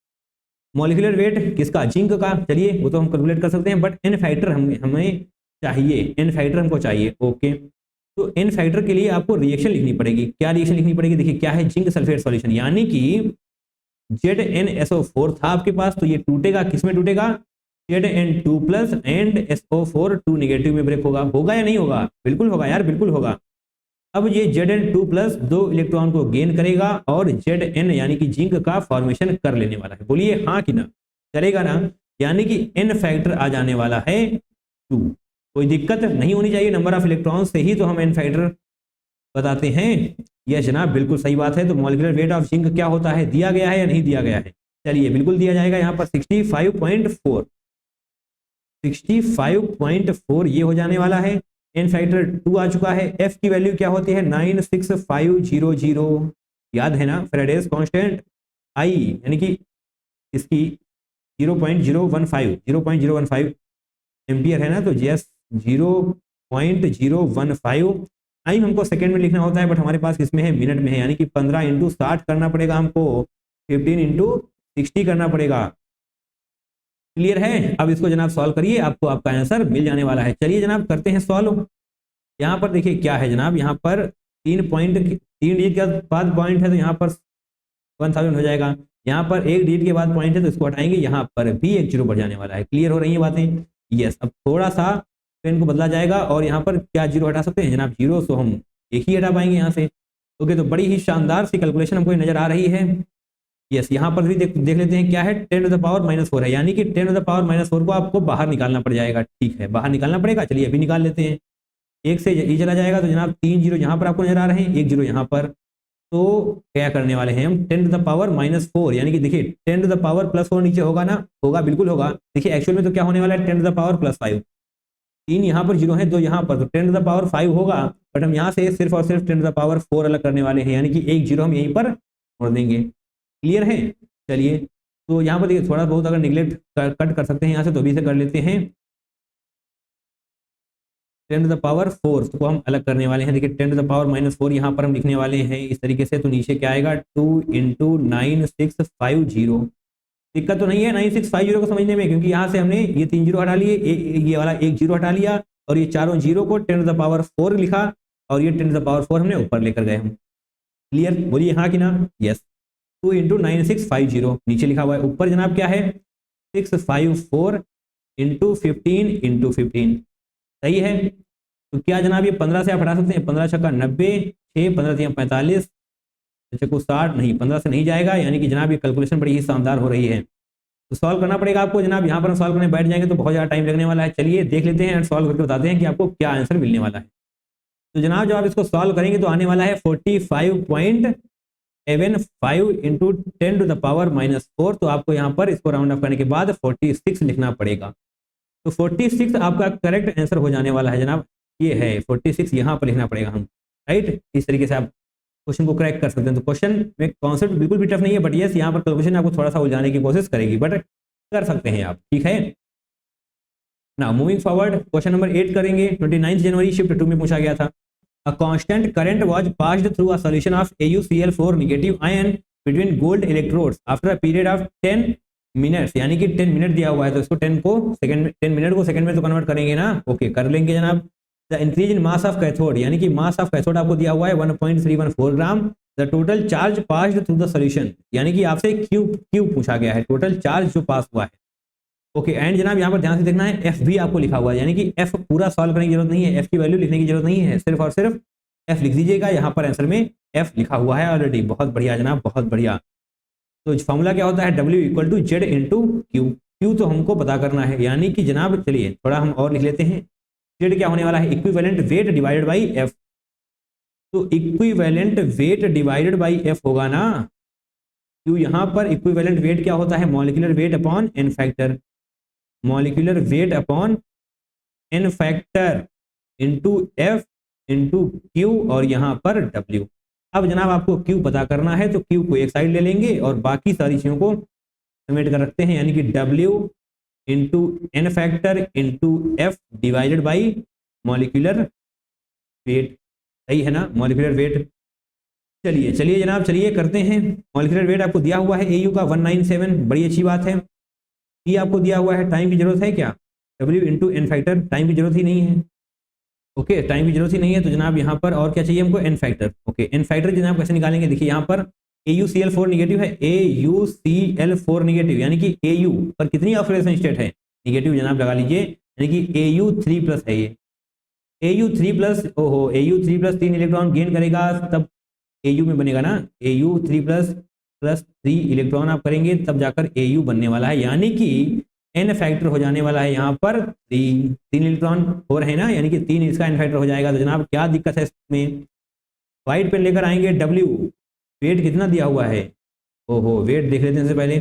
मॉलिक्यूलर वेट किसका? जिंक का। चलिए, वो तो हम कैलकुलेट कर सकते हैं, बट n फैक्टर हमें चाहिए, n फैक्टर हमको चाहिए। ओके, तो n फैक्टर के लिए आपको रिएक्शन लिखनी पड़ेगी। क्या रिएक्शन लिखनी पड़ेगी? देखिए क्या है, जिंक सल्फेट सॉल्यूशन, यानी कि ZnSO4 था आपके पास, तो ये टूटेगा, किसमें टूटेगा? Zn2+ एंड SO4 2 नेगेटिव में ब्रेक होगा या नहीं होगा? बिल्कुल होगा यार, बिल्कुल होगा। अब ये Zn2+ 2 इलेक्ट्रॉन को गेन करेगा और Zn यानी कि जिंक का फॉर्मेशन कर लेने वाला है। बोलिए हाँ कि ना? करेगा ना? यानी कि n फैक्टर आ जाने वाला है 2। कोई दिक्कत नहीं होनी चाहिए, नंबर ऑफ इलेक्ट्रॉन से ही तो हम n फैक्टर बताते हैं। यस जनाब, बिल्कुल सही बात है। तो मॉलिक्यूलर वेट ऑफ जिंक क्या होता है? दिया गया है या नहीं दिया गया है? चलिए, बिल्कुल दिया जाएगा यहाँ पर 65.4, 65.4 ये हो जाने वाला है। n फैक्टर 2 आ चुका है। F की वैल्यू क्या होती है? 96500, याद है ना? फेराडेज कांस्टेंट I यानी कि इसकी 0.015 एम्पियर है ना, तो यस 0.015। टाइम हमको सेकंड में लिखना होता है, बट हमारे पास किसमें है? मिनट में है, यानी कि 15 × 60 करना पड़ेगा हमको, 15 × 60 करना पड़ेगा। क्लियर है? अब इसको जनाब सॉल्व करिए, आपको आपका आंसर मिल जाने वाला है। चलिए जनाब करते हैं सॉल्व। यहाँ पर देखिए क्या है जनाब, यहाँ पर 3 डिजिट के बाद पॉइंट है तो यहाँ पर 1000 हो जाएगा। यहाँ पर 1 डिजिट के बाद पॉइंट है तो इसको हटाएंगे, यहाँ पर भी एक 0 बढ़ जाने वाला है। क्लियर हो रही है बातें? यस। अब थोड़ा सा पेन को बदला जाएगा और यहाँ पर क्या 0 हटा सकते हैं जनाब? 0 तो हम एक ही हटा पाएंगे यहाँ से। ओके, तो बड़ी ही शानदार सी कैलकुलेशन हमको नजर आ रही है। यस, यहाँ पर भी देख लेते हैं क्या है, 10⁻⁻4 है, यानी कि 10⁻⁻4 को आपको बाहर निकालना पड़ जाएगा। ठीक है, बाहर निकालना पड़ेगा। चलिए अभी निकाल लेते हैं। 1 से ये चला जाएगा तो जनाब 3 0 यहाँ पर आपको नजर आ रहे हैं, 1 0 यहाँ पर। तो क्या करने वाले हैं हम? 10⁻⁻4, यानी कि देखिए 10⁻+4 नीचे होगा ना? होगा, बिल्कुल होगा। देखिए एक्चुअल में तो क्या होने वाला है? 10⁻+5। 3 यहाँ पर 0 है, 2 यहाँ पर, तो 10⁻5 होगा, बट हम यहाँ से सिर्फ और सिर्फ 10⁻4 अलग करने वाले हैं, यानी कि 1 0 हम यहीं पर छोड़ देंगे। क्लियर है? चलिए, तो यहाँ पर देखिए थोड़ा बहुत अगर निगलेक्ट कट कर सकते हैं यहाँ से, तो भी से कर लेते हैं। 10⁻4 को हम अलग करने वाले हैं। देखिए 10⁻⁻4 यहाँ पर हम लिखने वाले हैं इस तरीके से, तो नीचे क्या आएगा? 2 × 9650। दिक्कत तो नहीं है 9650 को समझने में, क्योंकि यहाँ से हमने ये 3 0 हटा लिए, ये वाला 1 0 हटा लिया और ये चारों 0 को 10⁻4 लिखा और ये 10⁻4 हमने ऊपर लेकर गए हम। क्लियर? बोलिए हाँ कि ना? यस। 2 × 9650 नीचे लिखा हुआ है, ऊपर जनाब क्या है? 654 × 15 × 15। सही है? तो क्या जनाब ये 15 से आप हटा सकते हैं? 15 छक्का 90, 6 15 3 45, अच्छा को 60 नहीं, 15 से नहीं जाएगा, यानी कि जनाब ये कैलकुलेशन बड़ी ही शानदार हो रही है। तो सॉल्व करना पड़ेगा आपको जनाब। यहाँ पर हम सॉल्व करने बैठ जाएंगे तो बहुत ज़्यादा टाइम लगने वाला है। चलिए देख लेते हैं एंड सॉल्व करके बताते हैं कि आपको क्या आंसर मिलने वाला है। तो जनाब जब आप इसको सॉल्व करेंगे तो आने वाला है 45.5 7 5 इंटू 10⁻⁻4, तो आपको यहाँ पर इसको राउंड अप करने के बाद 46 लिखना पड़ेगा। तो 46 आपका करेक्ट आंसर हो जाने वाला है जनाब, ये है 46 यहाँ पर लिखना पड़ेगा हम, राइट। इस तरीके से आप क्वेश्चन को क्रैक कर सकते हैं। तो क्वेश्चन में कॉन्सेप्ट बिल्कुल भी टफ नहीं है, बट यस यहाँ पर कैलकुलेशन आपको थोड़ा सा उलझाने की कोशिश करेगी, बट कर सकते हैं आप, ठीक है ना। मूविंग फॉरवर्ड, क्वेश्चन नंबर 8 करेंगे। 29 जनवरी शिफ्ट 2 में पूछा गया था। A constant current was passed through a solution of AuCl4 negative ion between gold electrodes after a period of 10 minutes, यानी कि 10 मिनट दिया हुआ है, तो इसको 10 मिनट को सेकंड में तो कन्वर्ट करेंगे ना, ओके कर लेंगे जनाब। The increase in mass of cathode, यानी कि मास ऑफ कैथोड आपको दिया हुआ है 1.314 gram. The total charge passed through the solution, यानी कि आपसे क्यू पूछा गया है, टोटल चार्ज जो पास हुआ है, ओके। एंड जनाब यहाँ पर ध्यान से देखना है, एफ भी आपको लिखा हुआ है, यानी कि एफ पूरा सॉल्व करने की जरूरत नहीं है, एफ की वैल्यू लिखने की जरूरत नहीं है, सिर्फ और सिर्फ एफ लिख दीजिएगा। यहाँ पर आंसर में एफ लिखा हुआ है ऑलरेडी, बहुत बढ़िया जनाब, बहुत बढ़िया। तो फॉर्मूला क्या होता है, W equal to Z into Q. Q तो हमको पता करना है, यानी कि जनाब चलिए थोड़ा हम और लिख लेते हैं। जेड क्या होने वाला है, equivalent weight divided by F. तो equivalent weight divided by F होगा ना, क्यों यहाँ पर इक्विवेलेंट वेट क्या होता है, molecular weight upon n factor, molecular weight upon n factor into F into Q और यहाँ पर डब्ल्यू। अब जनाब आपको क्यू पता करना है, तो क्यू को एक साइड ले लेंगे और बाकी सारी चीज़ों को समेट कर रखते हैं, यानी कि W into n factor into F divided by molecular weight, सही है ना, मॉलिक्यूलर वेट। चलिए चलिए जनाब, चलिए करते हैं। मॉलिक्यूलर वेट आपको दिया हुआ है AU का 197, बड़ी अच्छी बात है। ये आपको दिया हुआ है, टाइम की जरूरत है क्या, W into n factor, time की जरूरत ही नहीं है, ओके टाइम की जरूरत ही नहीं है। तो जनाब यहाँ पर और क्या चाहिए हमको, n factor, okay. N factor जनाब कैसे निकालेंगे, देखिए यहाँ पर AuCl4 निगेटिव है, AuCl4 निगेटिव, यानी कि AU पर कितनी ऑक्सीडेशन स्टेट है, निगेटिव जनाब लगा लीजिए, यानी कि AU3+ है ये, AU3+, ओहो AU3+ 3 इलेक्ट्रॉन गेन करेगा, तब AU में बनेगा ना, AU3+ + 3 इलेक्ट्रॉन आप करेंगे तब जाकर AU बनने वाला है, यानी कि एन फैक्टर हो जाने वाला है यहाँ पर 3 इलेक्ट्रॉन हो रहे हैं ना, यानी कि 3 इसका एन फैक्टर हो जाएगा। तो जनाब क्या दिक्कत है इसमें, व्हाइट पेन लेकर आएंगे। W वेट कितना दिया हुआ है, ओहो वेट देख लेते हैं इससे पहले,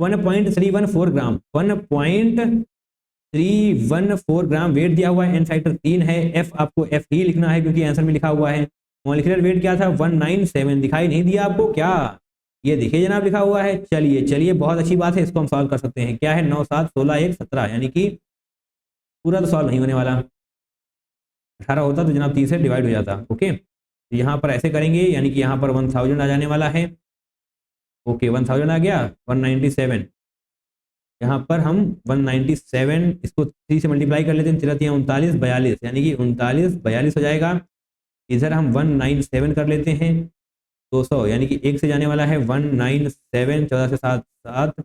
1.314 ग्राम, 1.314 ग्राम वेट दिया हुआ है, एन फैक्टर 3 है, एफ आपको एफ ही लिखना है क्योंकि आंसर में लिखा हुआ है। मॉलिक्यूलर वेट क्या था, 197, दिखाई नहीं दिया आपको क्या, ये देखिए जनाब लिखा हुआ है। चलिए चलिए बहुत अच्छी बात है, इसको हम सॉल्व कर सकते हैं। क्या है, 9 7 16 1 17, यानी कि पूरा तो सॉल्व नहीं होने वाला, 18 होता तो जनाब 30 से डिवाइड हो जाता, ओके। तो यहाँ पर ऐसे करेंगे, यानी कि यहाँ पर 1000 आ जाने वाला है, ओके 1000 आ गया, 197, यहाँ पर हम 197 इसको 3 से मल्टीप्लाई कर लेते हैं, 3 39 42, यानी कि 39 42 हो जाएगा। इधर हम 197 कर लेते हैं, 200, यानी कि 1 से जाने वाला है 197, 14 से 7 7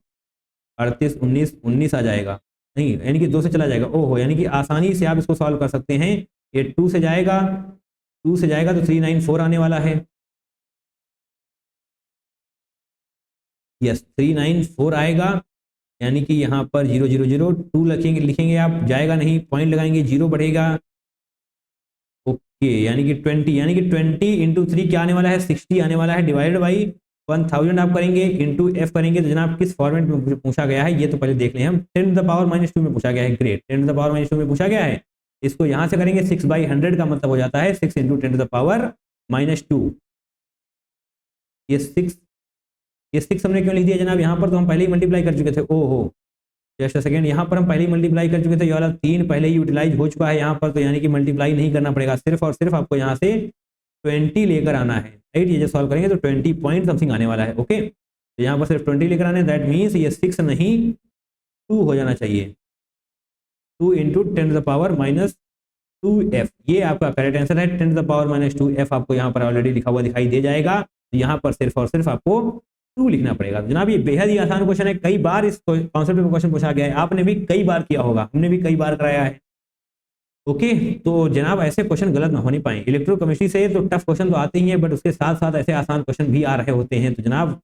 38 19 19 आ जाएगा, नहीं यानी कि 2 से चला जाएगा, ओहो, यानी कि आसानी से आप इसको सॉल्व कर सकते हैं। ये 2 से जाएगा, 2 से जाएगा तो 394 आने वाला है, यस 394 आएगा, यानी कि यहाँ पर 0002 लिखेंगे आप, जाएगा नहीं, पॉइंट लगाएंगे, 0 बढ़ेगा, ओके, यानी कि 20, यानी कि 20 इंटू 3 क्या आने वाला है, 60 आने वाला है, डिवाइडेड बाई 1000 आप करेंगे, इंटू एफ करेंगे। तो जनाब किस फॉर्मेट में पूछा गया है ये तो पहले देख लें हम, 10⁻⁻2 में पूछा गया है, ग्रेट, 10⁻2 में पूछा गया है। इसको यहाँ से करेंगे 6/100 का मतलब हो जाता है 6 इंटू 10⁻², ये 6 हमने क्यों लिख दिया जनाब, यहाँ पर तो हम पहले ही मल्टीप्लाई कर चुके थे, ओहो जस्ट अ सेकेंड, यहाँ पर हम पहले ही मल्टीप्लाई कर चुके थे, ये वाला 3 पहले ही यूटिलाइज हो चुका है यहाँ पर, तो यानी कि मल्टीप्लाई नहीं करना पड़ेगा, सिर्फ और सिर्फ आपको यहाँ से 20 लेकर आना है, राइट। ये जो सॉल्व करेंगे तो 20 पॉइंट समथिंग आने वाला है, ओके। तो यहाँ पर सिर्फ 20 लेकर आने, दैट मीन्स ये 6 नहीं 2 हो जाना चाहिए, 2 इंटू 10⁻²f, ये आपका करेक्ट आंसर है। 10⁻²f आपको यहाँ पर ऑलरेडी लिखा हुआ दिखाई दे जाएगा, यहाँ पर सिर्फ और सिर्फ आपको 2 लिखना पड़ेगा। जनाब ये बेहद ही आसान क्वेश्चन है, कई बार इस कॉन्सेप्ट में क्वेश्चन पूछा गया है, आपने भी कई बार किया होगा, हमने भी कई बार कराया है, ओके। तो जनाब ऐसे क्वेश्चन गलत ना होने पाए, इलेक्ट्रोकेमिस्ट्री से तो टफ क्वेश्चन तो आते ही हैं, बट उसके साथ साथ ऐसे आसान क्वेश्चन भी आ रहे होते हैं, तो जनाब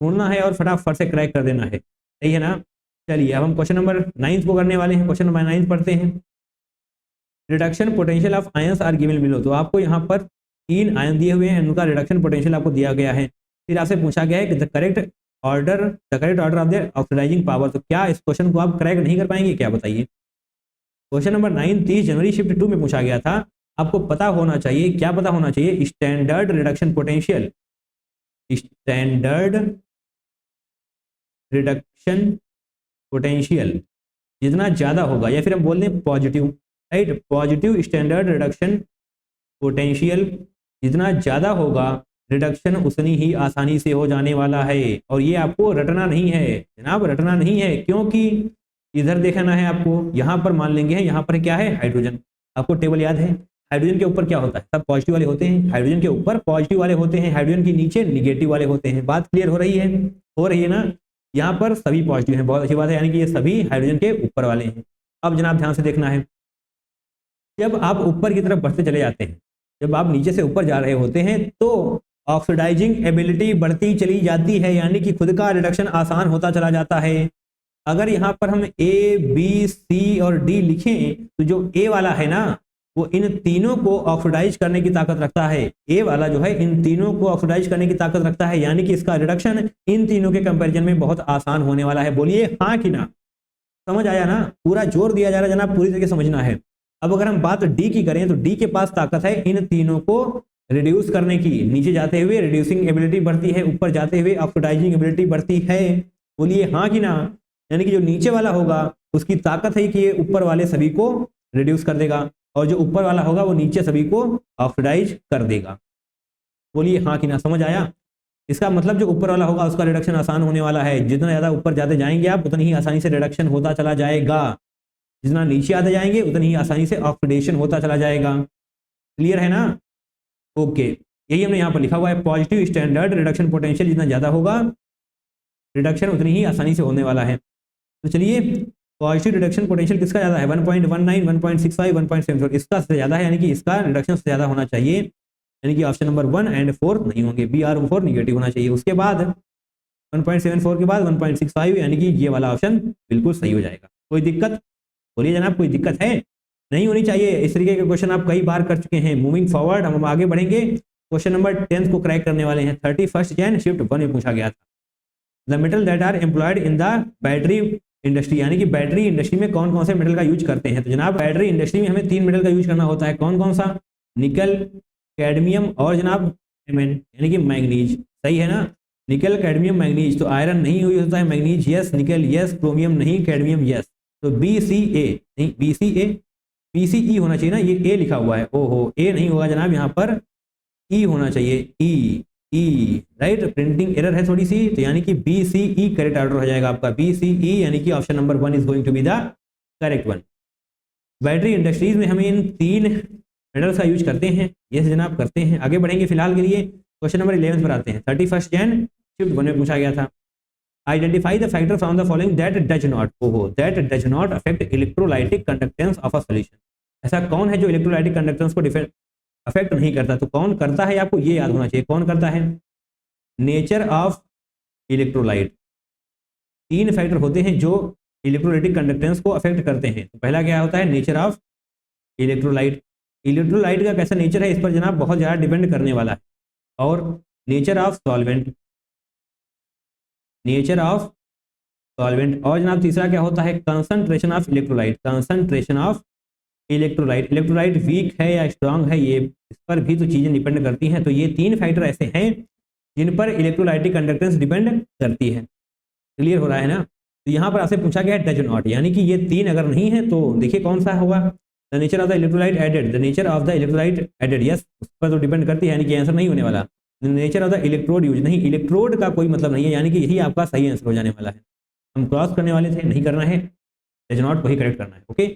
ढूंढना है और फटाफट से क्रैक कर देना है, सही है ना। चलिए अब हम क्वेश्चन नंबर 9 को करने वाले हैं, क्वेश्चन नंबर 9 पढ़ते हैं। Reduction potential of ions are given below, तो आपको यहाँ पर 3 आयन दिए हुए हैं, उनका रिडक्शन पोटेंशियल आपको दिया गया है। फिर आपसे पूछा गया है कि the correct order of their oxidising power. तो क्या इस क्वेश्चन को आप करेक्ट नहीं कर पाएंगे क्या, बताइए। क्वेश्चन नंबर 9 30 जनवरी शिफ्ट 2 में पूछा गया था। आपको पता होना चाहिए, क्या पता होना चाहिए, standard reduction potential. Standard reduction potential जितना ज्यादा होगा, या फिर हम बोल दें positive, right, positive standard reduction potential जितना ज्यादा होगा, रिडक्शन उतनी ही आसानी से हो जाने वाला है। और ये आपको रटना नहीं है जनाब, रटना नहीं है, क्योंकि इधर देखना है आपको। यहाँ पर मान लेंगे, यहाँ पर क्या है, हाइड्रोजन। आपको टेबल याद है, हाइड्रोजन के ऊपर क्या होता है, सब पॉजिटिव वाले होते हैं, हाइड्रोजन के ऊपर पॉजिटिव वाले होते हैं, हाइड्रोजन के नीचे निगेटिव वाले होते हैं। बात क्लियर हो रही है, हो रही है ना। यहाँ पर सभी पॉजिटिव हैं, बहुत अच्छी बात है, यानी कि ये सभी हाइड्रोजन के ऊपर वाले हैं। अब जनाब ध्यान से देखना है, जब आप ऊपर की तरफ बढ़ते चले जाते हैं, जब आप नीचे से ऊपर जा रहे होते हैं, तो ऑक्सीडाइजिंग एबिलिटी बढ़ती चली जाती है, यानी कि खुद का रिडक्शन आसान होता चला जाता है। अगर यहाँ पर हम ए बी सी और डी लिखें, तो जो ए वाला है ना, वो इन तीनों को ऑक्सीडाइज करने की ताकत रखता है। ए वाला जो है इन तीनों को ऑक्सीडाइज करने की ताकत रखता है, यानी कि इसका रिडक्शन इन तीनों के कंपैरिजन में बहुत आसान होने वाला है। बोलिए हाँ कि ना, समझ आया ना, पूरा जोर दिया जा रहा है जनाब, पूरी तरीके समझना है। अब अगर हम बात डी की करें, तो डी के पास ताकत है इन तीनों को रिड्यूस करने की। नीचे जाते हुए रिड्यूसिंग एबिलिटी बढ़ती है, ऊपर जाते हुए ऑक्सीडाइजिंग एबिलिटी बढ़ती है। बोलिए हाँ कि ना, यानी कि जो नीचे वाला होगा उसकी ताकत है कि ये ऊपर वाले सभी को रिड्यूस कर देगा, और जो ऊपर वाला होगा वो नीचे सभी को ऑक्सीडाइज कर देगा। बोलिए हाँ कि ना, समझ आया। इसका मतलब जो ऊपर वाला होगा उसका रिडक्शन आसान होने वाला है। जितना ज्यादा ऊपर जाते जाएंगे आप, उतनी ही आसानी से रिडक्शन होता चला जाएगा। जितना नीचे आते जाएंगे उतनी ही आसानी से ऑक्सीडेशन होता चला जाएगा। क्लियर है ना, ओके। यही हमने यहाँ पर लिखा हुआ है, पॉजिटिव स्टैंडर्ड रिडक्शन पोटेंशियल जितना ज्यादा होगा, रिडक्शन उतनी ही आसानी से होने वाला है। तो चलिए, पॉजिटिव रिडक्शन पोटेंशियल किसका ज्यादा है, 1.19, 1.65, 1.74, इसका सबसे ज्यादा है, यानी कि इसका रिडक्शन सबसे ज्यादा होना चाहिए, यानी कि ऑप्शन नंबर 1 एंड 4 नहीं होंगे, बी और 4 निगेटिव होना चाहिए। उसके बाद 1.74 के बाद 1.65, यानी कि ये वाला ऑप्शन बिल्कुल सही हो जाएगा। कोई दिक्कत, बोलिए जनाब, कोई दिक्कत है, नहीं होनी चाहिए। इस तरीके के क्वेश्चन आप कई बार कर चुके हैं। मूविंग फॉरवर्ड, हम आगे बढ़ेंगे। क्वेश्चन नंबर 10 को क्रैक करने वाले हैं। 31 जैन शिफ्ट 1 में पूछा गया था, the metal that are employed in the battery industry, यानी कि बैटरी इंडस्ट्री में कौन कौन से मेटल का यूज करते हैं। तो जनाब बैटरी इंडस्ट्री में हमें 3 मेटल का यूज करना होता है। कौन कौन सा, निकल, कैडमियम और जनाब यानी कि मैग्नीज। सही है ना, निकल, कैडमियम, मैग्नीज। तो आयरन नहीं यूज होता है, मैग्नीज यस, निकल यस, क्रोमियम नहीं, कैडमियम यस। तो बी सी ए नहीं, बी सी ए, बी सी ई होना चाहिए ना, ये ए लिखा हुआ है, ओहो ए नहीं होगा जनाब, यहाँ पर ई होना चाहिए, E E, right, printing error है थोड़ी सी। तो यानी कि B C E correct order हो जाएगा आपका, बी सी ई, यानी कि option number 1 is going to be the correct one. Battery industries में हमें इन 3 मेटल्स का यूज करते हैं, यस जनाब करते हैं। आगे बढ़ेंगे, फिलहाल के लिए क्वेश्चन नंबर 11 पर आते हैं। 31 जैन शिफ्ट 1 में पूछा गया था, identify the factor from the following that does not, ओहो, that does not affect electrolytic conductance of a solution. ऐसा कौन है जो इलेक्ट्रोलाइटिक कंडक्टेंस को अफेक्ट नहीं करता। तो कौन करता है, आपको ये याद होना चाहिए, कौन करता है, नेचर ऑफ इलेक्ट्रोलाइट। 3 फैक्टर होते हैं जो इलेक्ट्रोलाइटिक कंडक्टेंस को अफेक्ट करते हैं। तो पहला क्या होता है, नेचर ऑफ इलेक्ट्रोलाइट। इलेक्ट्रोलाइट का कैसा नेचर है, इस पर जनाब बहुत ज़्यादा डिपेंड करने वाला है। और nature of solvent, nature of solvent. और जनाब तीसरा क्या होता है, concentration of electrolyte, concentration of electrolyte. Electrolyte weak है या स्ट्रांग है, ये इस पर भी तो चीज़ें डिपेंड करती हैं। तो ये 3 फैक्टर ऐसे हैं जिन पर इलेक्ट्रोलाइटिक कंडक्टेंस डिपेंड करती है। क्लियर हो रहा है ना। तो यहाँ पर आपसे पूछा गया डज नॉट, यानी कि ये 3 अगर नहीं है तो देखिए कौन सा होगा, the nature of the electrolyte added, the nature of the electrolyte added, yes उस पर तो डिपेंड करती है, यानी कि आंसर नहीं होने वाला। The nature of the electrode use, नहीं, इलेक्ट्रोड का कोई मतलब नहीं है, यानी कि यही आपका सही आंसर हो जाने वाला है। हम क्रॉस करने वाले थे, नहीं करना है, डज नॉट को ही करेक्ट करना है। ओके,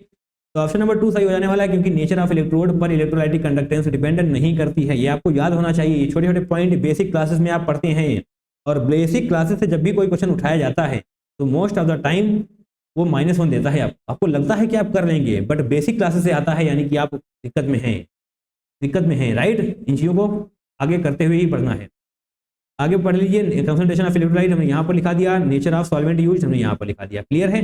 तो ऑप्शन नंबर 2 सही हो जाने वाला है, क्योंकि नेचर ऑफ इलेक्ट्रोड पर इलेक्ट्रोलाइटिक कंडक्टेंस डिपेंड नहीं करती है। ये आपको याद होना चाहिए, छोटे छोटे पॉइंट बेसिक क्लासेस में आप पढ़ते हैं, और बेसिक क्लासेस से जब भी कोई क्वेश्चन उठाया जाता है तो मोस्ट ऑफ द टाइम वो -1 देता है। आपको लगता है कि आप कर लेंगे, बट बेसिक क्लासेस से आता है, यानी कि आप दिक्कत में हैं, दिक्कत में हैं, राइट। इन चीज़ों को आगे करते हुए ही पढ़ना है। आगे पढ़ लीजिए, कंसंट्रेशन ऑफ इलेक्ट्रोलाइट हमने यहाँ पर लिखा दिया, नेचर ऑफ सॉल्वेंट यूज हमने यहाँ पर लिखा दिया। क्लियर है,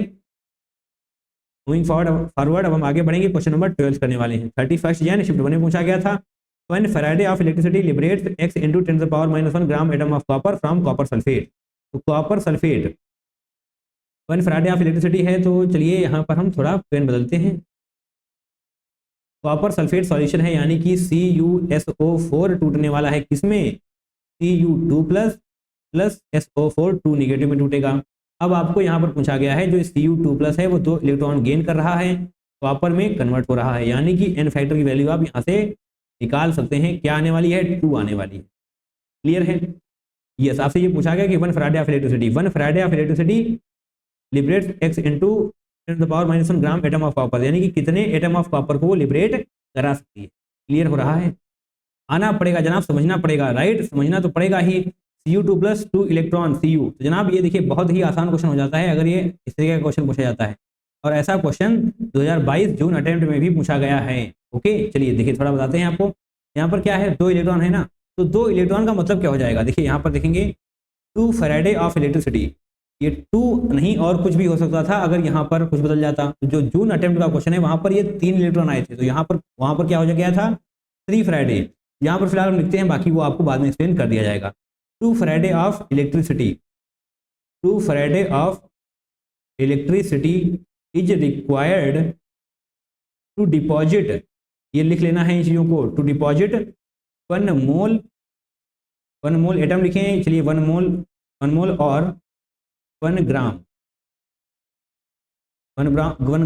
मूविंग फॉरवर्ड अब हम आगे बढ़ेंगे, क्वेश्चन नंबर 12 करने वाले हैं। 31 जैन शिफ्ट 1 में पूछा गया था, one Faraday of electricity liberates x into 10⁻⁻1 gram atom of copper from copper sulphate. तो copper sulphate one Faraday of electricity है, तो चलिए यहाँ पर हम थोड़ा पेन बदलते हैं। कॉपर सल्फेट सॉल्यूशन है, यानी कि CuSO4 टूटने वाला है किसमें, Cu2 प्लस SO4 2 निगेटिव में टूटेगा। अब आपको यहाँ पर पूछा गया है जो Cu2 प्लस है वो 2 इलेक्ट्रॉन गेन कर रहा है, कॉपर में कन्वर्ट हो रहा है, यानी कि n फैक्टर की वैल्यू आप यहाँ से निकाल सकते हैं। क्या आने वाली है, 2 आने वाली है। क्लियर है। यस, आपसे ये पूछा गया कि one Faraday of electricity liberates x into 10⁻⁻1 gram atom of copper, यानी कि कितने एटम ऑफ कॉपर को वो लिबरेट करा सकती है। क्लियर हो रहा है। आना पड़ेगा जनाब, समझना पड़ेगा, राइट, समझना तो पड़ेगा ही। Cu2 प्लस 2 इलेक्ट्रॉन Cu, तो जनाब ये देखिए बहुत ही आसान क्वेश्चन हो जाता है अगर ये इस तरीके का क्वेश्चन पूछा जाता है, और ऐसा क्वेश्चन 2022 जून अटेम्प्ट में भी पूछा गया है। ओके, चलिए देखिए थोड़ा बताते हैं आपको। यहाँ पर क्या है, 2 इलेक्ट्रॉन है ना, तो 2 इलेक्ट्रॉन का मतलब क्या हो जाएगा, देखिए यहाँ पर देखेंगे 2 फैराडे ऑफ इलेक्ट्रिसिटी, ये 2 नहीं और कुछ भी हो सकता था अगर यहाँ पर कुछ बदल जाता। तो जो जून अटेम्प्ट का क्वेश्चन है वहां पर ये 3 इलेक्ट्रॉन आए थे, तो यहाँ पर वहां पर क्या हो गया था, 3 फैराडे। यहाँ पर फिलहाल हम लिखते हैं, बाकी वो आपको बाद में एक्सप्लेन कर दिया जाएगा। 2 Faraday of electricity, 2 Faraday of electricity is required to deposit, ये लिख लेना है इन चीजों को, टू डिपॉजिट 1 मोल एटम लिखें, चलिए 1 मोल और 1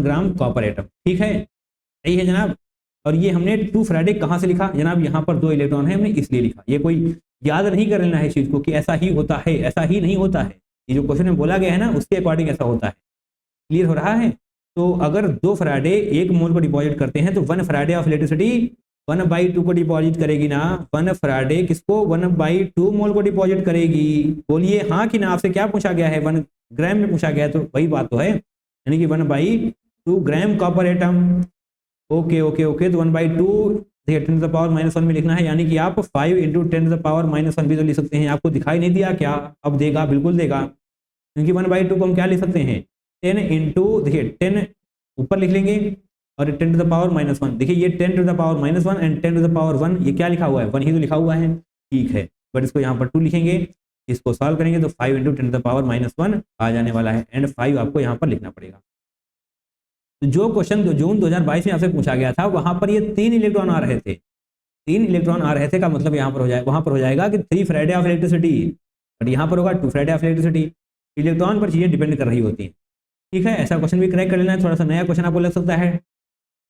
ग्राम कॉपर एटम। ठीक है, सही है जनाब। और ये हमने 2 फैराडे कहाँ से लिखा जनाब, यहाँ पर 2 इलेक्ट्रॉन है हमने इसलिए लिखा। ये कोई याद नहीं कर लेना है इस चीज को कि ऐसा ही होता है, ऐसा ही नहीं होता है, ये जो क्वेश्चन में बोला गया है ना उसके अकॉर्डिंग ऐसा होता है। क्लियर हो रहा है। तो अगर 2 फैराडे 1 मोल को डिपॉजिट करते हैं तो 1 फैराडे ऑफ इलेक्ट्रिसिटी 1/2 को डिपॉजिट करेगी ना, 1 फैराडे किसको, 1/2 मोल को डिपॉजिट करेगी। बोलिए हाँ कि ना, आपसे क्या पूछा गया है, 1 ग्राम में पूछा गया है, तो वही बात तो है, यानी कि 1/2 gram copper atom. Okay okay okay, तो 1/2 10⁻⁻1 में लिखना है, यानी कि आप 5 इंटू 10⁻⁻1 भी तो लिख सकते हैं। आपको दिखाई नहीं दिया क्या, अब देगा, बिल्कुल देगा, क्योंकि 1/2 को हम क्या लिख सकते हैं, 10 इंटू, देखिए 10 ऊपर लिख लेंगे और 10⁻⁻1, देखिए ये 10⁻⁻1 एंड 10⁻1, ये क्या लिखा हुआ है, 1 ही तो लिखा हुआ है। ठीक है, बट इसको यहाँ पर 2 लिखेंगे, इसको सॉल्व करेंगे तो 5 इंटू 10⁻�1 आ जाने वाला है, एंड 5 आपको यहाँ पर लिखना पड़ेगा। तो जो क्वेश्चन जून 2022 में आपसे पूछा गया था वहां पर ये 3 इलेक्ट्रॉन आ रहे थे, 3 इलेक्ट्रॉन आ रहे थे का मतलब यहाँ पर हो जाएगा, वहां पर हो जाएगा कि 3 फैराडे ऑफ इलेक्ट्रिसिटी, बट यहाँ पर होगा 2 फैराडे ऑफ इलेक्ट्रिसिटी। इलेक्ट्रॉन पर चीजें डिपेंड कर रही होती हैं। ठीक है, ऐसा क्वेश्चन भी क्रैक कर लेना है, थोड़ा सा नया क्वेश्चन आपको लग सकता है,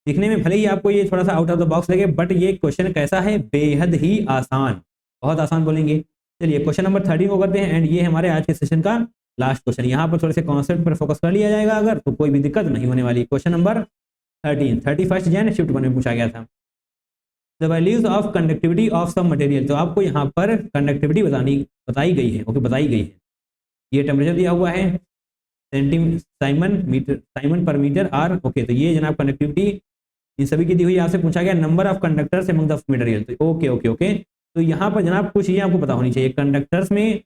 दिखने में भले ही आपको ये थोड़ा सा आउट ऑफ द बॉक्स लगे, बट ये क्वेश्चन कैसा है, बेहद ही आसान, बहुत आसान बोलेंगे। चलिए क्वेश्चन नंबर 13 को करते हैं, एंड ये हमारे आज के सेशन का लास्ट क्वेश्चन। यहाँ पर थोड़े से कॉन्सेप्ट पर फोकस कर लिया जाएगा अगर, तो कोई भी दिक्कत नहीं होने वाली। क्वेश्चन नंबर 13 31 जैन शिफ्ट 1 में पूछा गया था। The values of conductivity of some material, तो आपको यहाँ पर कंडक्टिविटी बताई गई है। ओके, बताई गई है, ये टेम्परेचर दिया हुआ है, साइमन पर मीटर आर। ओके, तो ये जनाब कंडक्टिविटी इन सभी की दी हुई, आपसे पूछा गया number of conductors among the material. तो ओके ओके ओके, तो यहाँ पर जनाब कुछ चीजें आपको पता होनी चाहिए, कंडक्टर्स में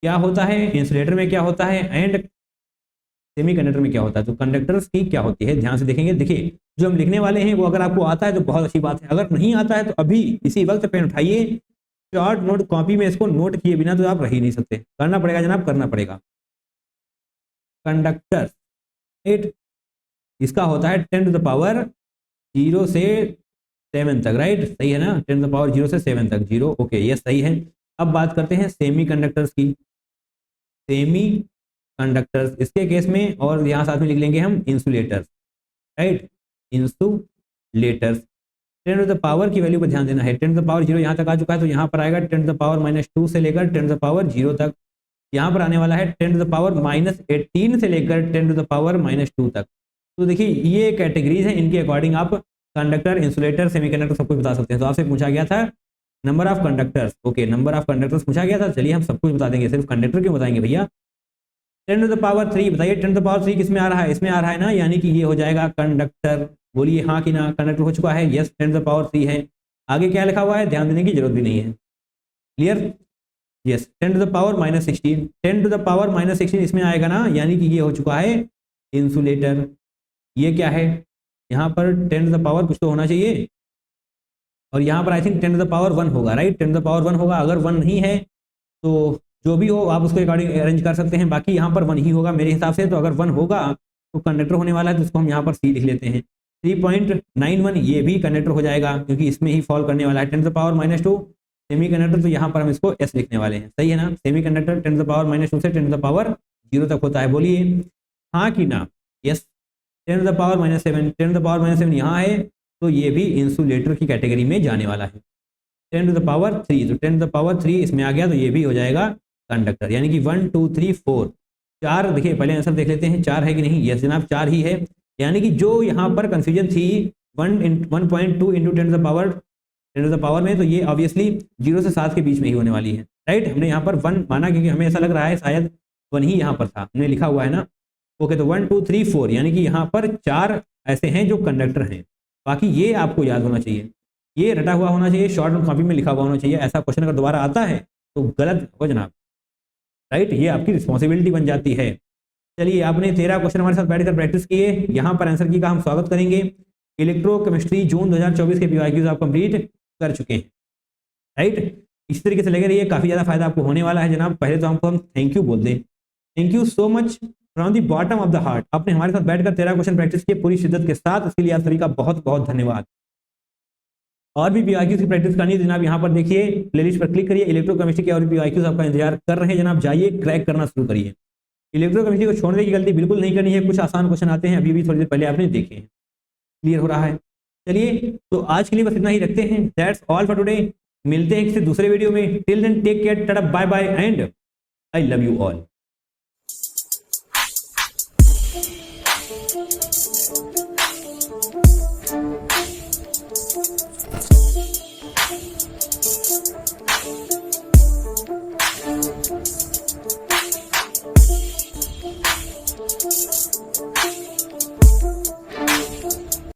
क्या होता है, इंसुलेटर में क्या होता है, एंड सेमीकंडक्टर में क्या होता है। तो कंडक्टर्स की क्या होती है, ध्यान से देखेंगे। देखिए जो हम लिखने वाले हैं वो अगर आपको आता है तो बहुत अच्छी बात है, अगर नहीं आता है तो अभी इसी वक्त पेन उठाइए, शॉर्ट नोट कॉपी में इसको नोट किए बिना तो आप रह ही नहीं सकते, करना पड़ेगा जनाब, करना पड़ेगा। कंडक्टर 8, इसका होता है 10 टू द पावर 0 से 7 तक, राइट, सही है ना, 10 टू द पावर 0 से 7 तक, 0। ओके, ये सही है। अब बात करते हैं सेमी कंडक्टर्स की, सेमी कंडक्टर्स इसके केस में, और यहाँ साथ में लिख लेंगे हम insulators, right, insulators. 10 to the power की वैल्यू पर ध्यान देना है, 10 टू द पावर 0 यहाँ तक आ चुका है, तो यहाँ पर आएगा 10 टू द पावर -2 से लेकर 10 टू द पावर 0 तक। यहाँ पर आने वाला है 10 टू द पावर -18 से लेकर 10 टू द पावर -2 तक। तो देखिए ये कैटेगरीज हैं, इनके अकॉर्डिंग आप कंडक्टर, इंसुलेटर, सेमीकंडक्टर सब कुछ बता सकते हैं। तो आपसे पूछा गया था number of conductors, okay, number of conductors पूछा गया था, चलिए हम सब कुछ बता देंगे, सिर्फ कंडक्टर क्यों बताएंगे भैया। 10 टू द पावर 3 बताइए, 10 टू द पावर 3 किसमें आ रहा है, इसमें आ रहा है ना, यानी कि ये हो जाएगा कंडक्टर। बोलिए हाँ कि ना, कंडक्टर हो चुका है, यस, 10 टू द पावर 3 है। आगे क्या लिखा हुआ है, ध्यान देने की जरूरत भी नहीं है, clear, yes, 10 to the power -16, 10 to the power -16 इसमें आएगा ना, यानी कि ये हो चुका है इंसुलेटर। ये क्या है, यहाँ पर 10 टू द पावर कुछ तो होना चाहिए, और यहाँ पर I think 10 to the power 1 होगा, राइट, 10 टू द पावर 1 होगा। अगर 1 नहीं है तो जो भी हो आप उसके अकॉर्डिंग अरेंज कर सकते हैं, बाकी यहाँ पर 1 ही होगा मेरे हिसाब से। तो अगर 1 होगा तो कंडक्टर होने वाला है, तो उसको हम यहाँ पर सी लिख लेते हैं। 3.91 ये भी कंडक्टर हो जाएगा क्योंकि इसमें ही फॉल करने वाला है। 10 to the power -2 semiconductor, तो यहाँ पर हम इसको एस लिखने वाले हैं, सही है ना। Semiconductor 10 to the power -2 से 10 टू द पावर 0 तक होता है, बोलिए हाँ कि ना। Yes, 10 to the power -7, 10 to the power -7 यहाँ है, तो ये भी इंसुलेटर की कैटेगरी में जाने वाला है। 10 टू द पावर 3, तो 10 टू द पावर 3 इसमें आ गया, तो ये भी हो जाएगा कंडक्टर। यानी कि 1 2 3 4 4, देखिए पहले आंसर देख लेते हैं 4 है कि नहीं। यस जनाब 4 ही है। यानी कि जो यहाँ पर कंफ्यूजन थी 1.2 इंटू 10 टू द पावर में, तो ये ऑब्वियसली 0 से 7 के बीच में ही होने वाली है, राइट। हमने यहाँ पर 1 माना क्योंकि हमें ऐसा लग रहा है शायद 1 ही यहाँ पर था, हमने लिखा हुआ है ना। ओके, तो 1 2 3 4 यानी कि यहाँ पर 4 ऐसे हैं जो कंडक्टर हैं। बाकी ये आपको याद होना चाहिए, ये रटा हुआ होना चाहिए, शॉर्ट कॉपी में लिखा हुआ होना चाहिए। ऐसा क्वेश्चन अगर दोबारा आता है तो गलत हो जनाब, राइट, ये आपकी रिस्पॉन्सिबिलिटी बन जाती है। चलिए, आपने 13 क्वेश्चन हमारे साथ बैठकर प्रैक्टिस किए, यहाँ पर आंसर की का हम स्वागत करेंगे। इलेक्ट्रोकेमिस्ट्री जून 2024 के पीवाईक्यूज आप कंप्लीट कर चुके हैं, राइट। इस तरीके से लगे रहिए, काफी ज्यादा फायदा आपको होने वाला है जनाब। पहले तो हमको हम थैंक यू बोल दें, thank you so much from the bottom of the heart. आपने हमारे साथ बैठकर 13 क्वेश्चन प्रैक्टिस किए पूरी शिद्दत के साथ, इसके लिए आप सभी का बहुत बहुत धन्यवाद। और भी पीवाईक्यूज की प्रैक्टिस करनी है जनाब, यहाँ पर देखिए प्लेलिस्ट पर क्लिक करिए, इलेक्ट्रोकेमिस्ट्री के और भी पीवाईक्यूज आपका इंतजार कर रहे हैं जनाब। जाइए क्रैक करना शुरू करिए। इलेक्ट्रोकेमिस्ट्री को छोड़ने की गलती बिल्कुल नहीं करनी है। कुछ आसान क्वेश्चन आते हैं, अभी भी थोड़ी देर पहले आपने देखे हैं, क्लियर हो रहा है। चलिए, तो आज के लिए बस इतना ही रखते हैं। That's all for today. मिलते हैं किसी दूसरे वीडियो में। Till then take care, tata, bye bye and I love you all.